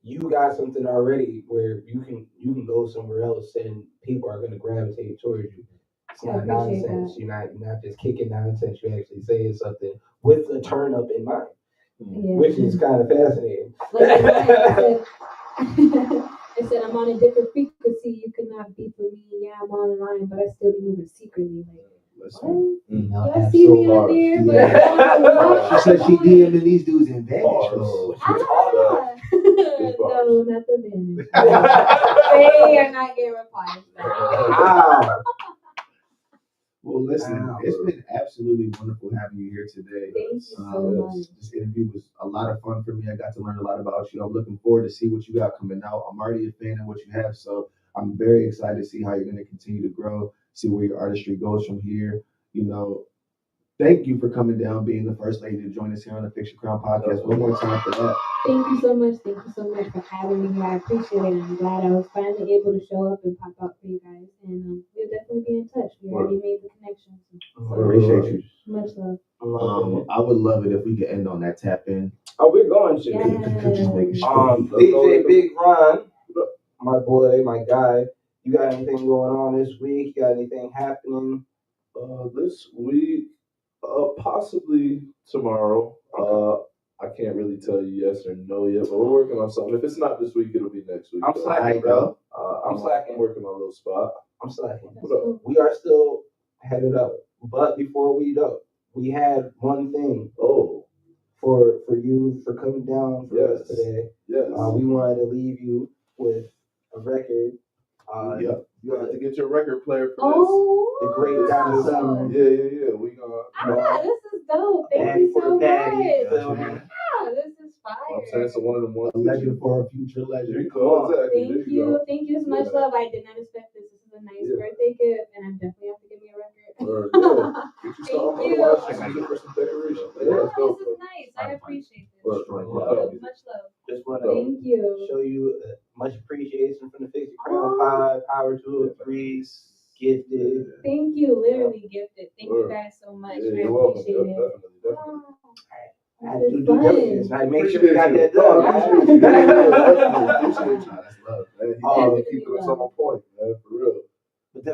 you got something already where you can go somewhere else and people are gonna gravitate towards you. It's I not appreciate nonsense. You're not just kicking nonsense. You're actually saying something with a turn up in mind, yeah. which is kind of fascinating. Like I said, I said I'm on a different frequency. You cannot be for me. Yeah, I'm online, but I still be moving secretly. Like, Listen. what? Y'all see me out there? Yeah. She said she DMing these dudes in Vegas. Bars. though. No, not the Vanish. They are not getting replies. Wow. Well, listen, Wow. it's been absolutely wonderful having you here today. Thank you so much. This interview was a lot of fun for me. I got to learn a lot about you. I'm looking forward to see what you got coming out. I'm already a fan of what you have, so I'm very excited to see how you're going to continue to grow, see where your artistry goes from here. Thank you for coming down, being the first lady to join us here on the Fix Your Crown podcast. One more time for that. Thank you so much. Thank you so much for having me here. I appreciate it. I'm glad I was finally able to show up and pop up for you guys. And we'll definitely be in touch. We already made the connection. I appreciate you. Much love. I would love it if we could end on that tap in. Oh, we're going to. Yes. Just making sure. DJ Big Ron, my boy, my guy. You got anything going on this week? You got anything happening? This week, possibly tomorrow. I can't really tell you yes or no yet, but we're working on something. If it's not this week, it'll be next week. I'm slacking, bro. I'm slacking. working on a little spot. I'm slacking. What up? We are still headed up. But before we go, we had one thing Oh, for you for coming down for us today. yes. We wanted to leave you with a record. Yep. You have to get your record player for Oh, The Great Donna Summer. this. Yeah. We gonna. this is dope. Thank Daddy you for so daddy. much. Feel me? This is I'm saying fire. so one of them ones. A legend for a future There legend. you go. Exactly. Thank you. Thank you so much, Yeah. love. I did not expect this. This is a nice Yeah. birthday gift, and I'm definitely have to give me a record. Or, yeah. Get you some. Thank you. Otherwise, just use it for some decoration. No, Yeah, let's go. this is nice. I appreciate this. Well, Much love. Just want to Thank you. show you much appreciation from the Fix Your Crown Pod, Power 203. gifted. Thank you, literally gifted. Thank you guys so much. Yeah, I you're welcome. appreciate it. Definitely. I had to do It's due fun. diligence. I make sure we got that No, done. I appreciate you. guys. That's love, man. He Oh, keep us on point, man, for real. But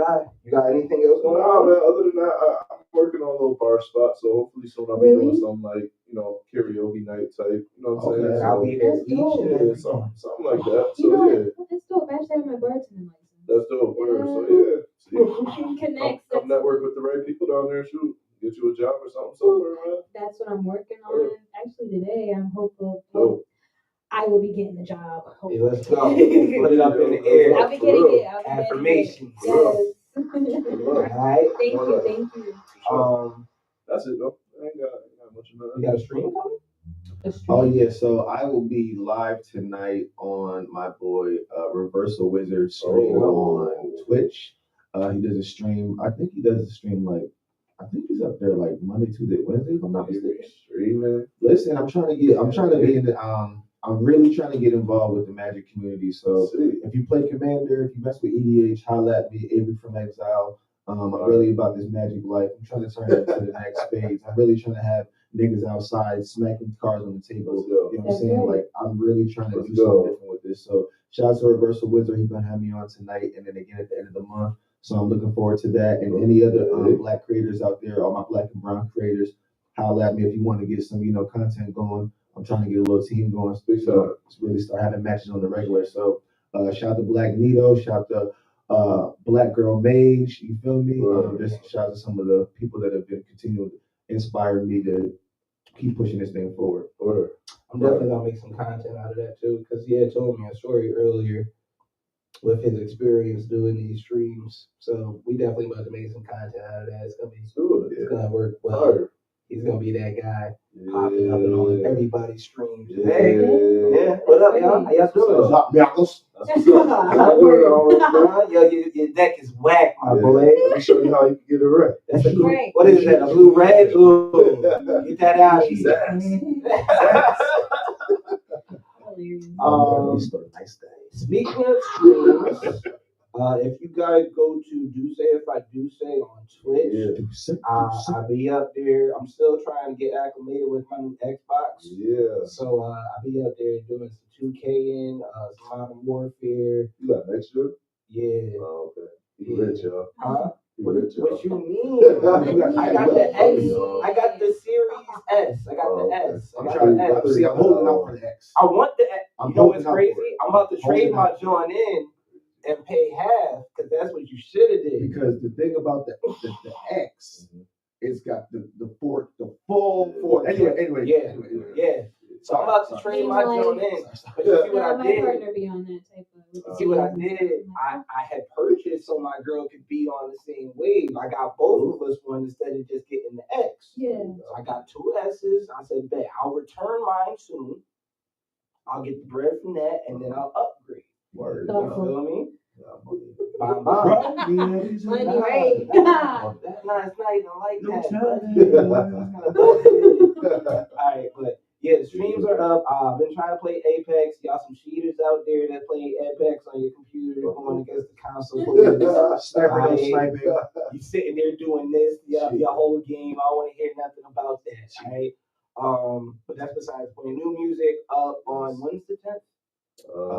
you got anything else going Nah, on? man. Other than that, I'm working on a little bar spot, so hopefully soon I'll be Really? doing something like karaoke night type. You know what I'm Okay, saying? I'll be there That's each dope. and Yeah, every something like that. So You know yeah, what? That's dope. I actually have my bartending license. that's dope. Word. So Yeah. yeah, see, Connect. come network with the right people down there. Shoot, get you a job or something somewhere, man. That's what I'm working on. Actually, today I'm hopeful. Dope. I will be getting the job. Hey, Hopefully. let's go. Put it up in the air. I'll be getting it. I'll be Affirmation. getting it. Yes. Alright. Thank you. Thank you. That's it though. I ain't got much of We that. got a stream coming? Oh yeah, so I will be live tonight on my boy Reversal Wizard stream on Twitch. He does a stream. I think he does a stream I think he's up there like Monday, Tuesday, Wednesday, if I'm not mistaken. Streaming. Listen, I'm trying to be in the I'm really trying to get involved with the Magic community. So if you play Commander, if you mess with EDH, holla at me, Avery from Exile. I'm really about this Magic life. I'm trying to turn it into the next phase. I'm really trying to have niggas outside smacking cards on the table. You know what I'm saying? Like I'm really trying to do something different with this. So shout out to Reversal Wizard. He's gonna have me on tonight and then again at the end of the month. So I'm looking forward to that. And any other black creators out there, all my black and brown creators, holla at me if you want to get some, content going. I'm trying to get a little team going. So really start having matches on the regular. So shout out to Black Nito, shout out to Black Girl Mage, you feel me? Just shout out to some of the people that have been continuing to inspire me to keep pushing this thing forward. I'm definitely gonna make some content out of that too, because he had told me a story earlier with his experience doing these streams. So we definitely about to make some content out of that. It's gonna work well. He's gonna be that guy popping up on everybody's streams. Hey, what up, y'all? How y'all doing? Yo, your deck is whack, my boy. Let me show you how you can get it right. That's a what is that? A blue red? Ooh, get that out of here. Speaking of streams, if you guys go to Do Say If I Do Say on Twitch, I'll be up there. I'm still trying to get acclimated with my new Xbox. Yeah. So I'll be up there doing some 2K in, some Modern Warfare. You got next year? Yeah. Oh, okay. You rich, y'all. Huh? You rich, y'all. What you mean? I got the X. I got the Series S. I got the S. I got the S. See, I'm holding out for the X. I want the X. You know what's crazy? I'm about to trade my joint in and pay half, because that's what you should have did. Because the thing about the X, it's got the full fork. Anyway. Yeah. So I'm about to trade my joint in. But you see what I My did? partner be on that type of. See what I did? I had purchased so my girl could be on the same wave. I got both of us one instead of just getting the X. Yeah. So I got 2 S's. I said, bet I'll return mine soon. I'll get the bread from that, and then I'll upgrade. Word. You feel me? Bam, Money, right? It's not even like that. Alright, but yeah, the streams are up. I've been trying to play Apex. Y'all some cheaters out there that play Apex on your computer going against the console players. Sniping. You sitting there doing this your whole game. I don't want to hear nothing about that. Alright. But that's besides playing new music up on when's the 10th?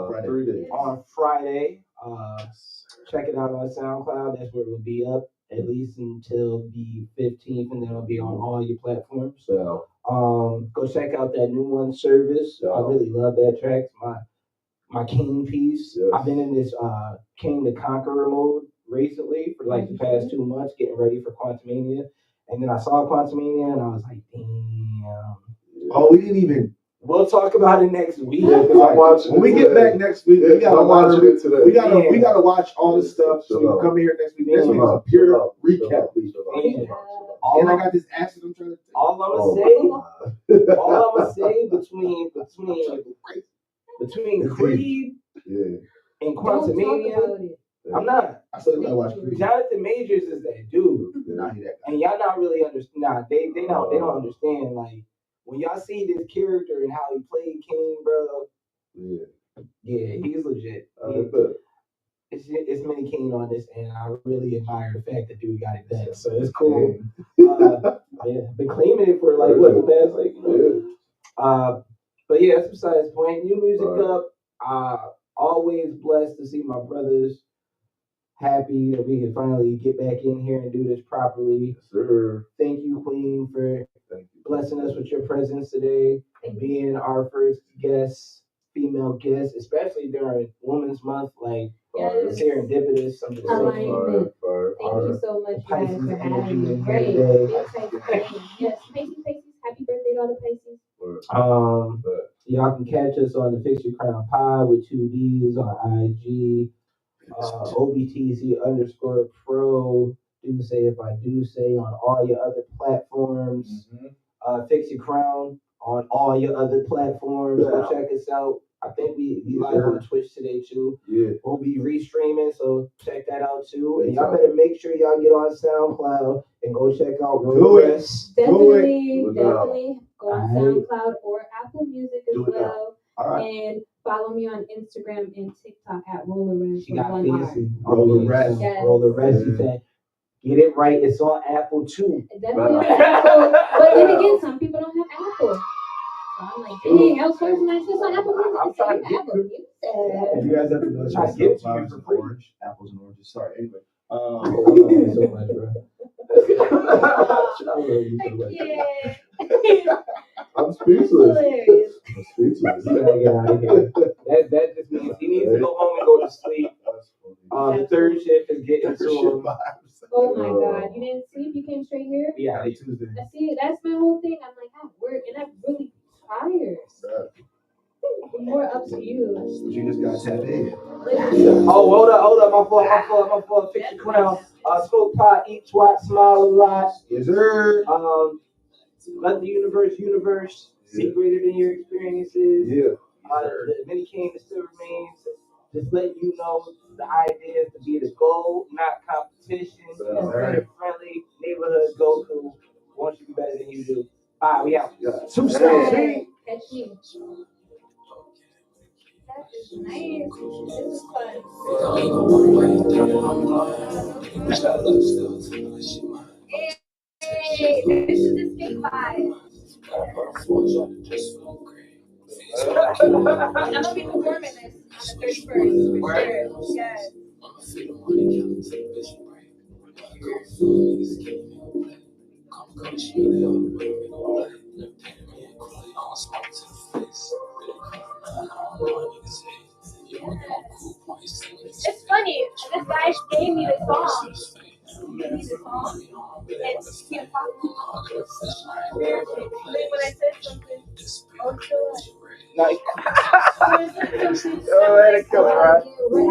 Friday. 3 days. On Friday. Check it out on SoundCloud. That's where it will be up at least until the 15th, and then it'll be on all your platforms. So, go check out that new one, Service. I really love that track. It's my King piece. Yes. I've been in this King the Conqueror mode recently for like the past 2 months, getting ready for Quantumania. And then I saw Quantumania, and I was like, damn. Oh, we didn't even. We'll talk about it next week. Yeah, because I'm watching When we get back next week, we gotta watch it today. we gotta watch all this stuff. So we can come here next week. Next week is a pure recap week. And I got this accent I'm trying to take. All I'm gonna say between Creed and Quantumania, I'm not. I still gotta watch Creed. Jonathan Majors is that dude, I hear that guy. and y'all not really understand. Nah, they don't understand. Like when y'all see this character and how he played King, bro. Yeah, he's legit. it's many keen on this, and I really admire the fact that dude got it done. So it's cool. Yeah, been claiming it for like what the past like. But yeah, that's besides the point. New music up. Always blessed to see my brothers happy that we can finally get back in here and do this properly. Yes, sir. Thank you, Queen, for Thank you. blessing us with your presence today and being our first guest, female guest, especially during Women's Month. Like, it's serendipitous. Something to Alignment. Fire. Thank you so much, guys, Pisces for energy having me. in here Great. today. Big Pisces. Yes, Pisces. Happy birthday to all the Pisces. Y'all can catch us on the Fix Your Crown Pod with 2 D's on IG. OBTC_pro. Do say if I do say on all your other platforms. Fix Your Crown on all your other platforms. Go check us out. I think we live on Twitch today too. Yeah. We'll be restreaming, so check that out too. And y'all better make sure y'all get on SoundCloud and go check out Rest. Definitely Do it. go on SoundCloud or Apple Music as well. All right. And follow me on Instagram and TikTok at RollerRest. She got with one R. fancy. Roller Rest. Yes. Roller Rest. She said, get it right. It's on Apple too. Definitely on Apple. But then again, some people don't have Apple. So I'm like, dang, I was first when I said on Apple Music. I'm trying to get Apple Music. If you guys ever go Try check to get out to you flowers for and free. orange, apples and oranges. Sorry. Anyway. I love you so much, bro. I love you so much. Yeah. I'm speechless. Hilarious. I'm speechless. You gotta get out of here. That just means he needs to go home and go to sleep. That's funny. The third shift is getting to him. Oh my God. You didn't sleep? You came straight here? Yeah, Tuesday. See, that's my whole thing. I'm like, I work and I'm really tired. More up to you. But you just got tapped in. Hold up, my fault. Fix Your Crown. Smoke pot, eat twat, smile a lot. Yes, sir. Let the universe be greater than your experiences. Yeah. The many came and still remains. Just letting you know the idea is to be the goal, not competition. Very friendly neighborhood Goku wants you to be better than you do. Bye, we out. Two Hey, catch me. That is nice. This is fun. Hey, this is the skate vibe. I'm gonna be performing this on the 31st for sure. Yes. It's funny. This guy gave me the song. And he when I said something, Nice. when I said something, Let it go, bro. what happened?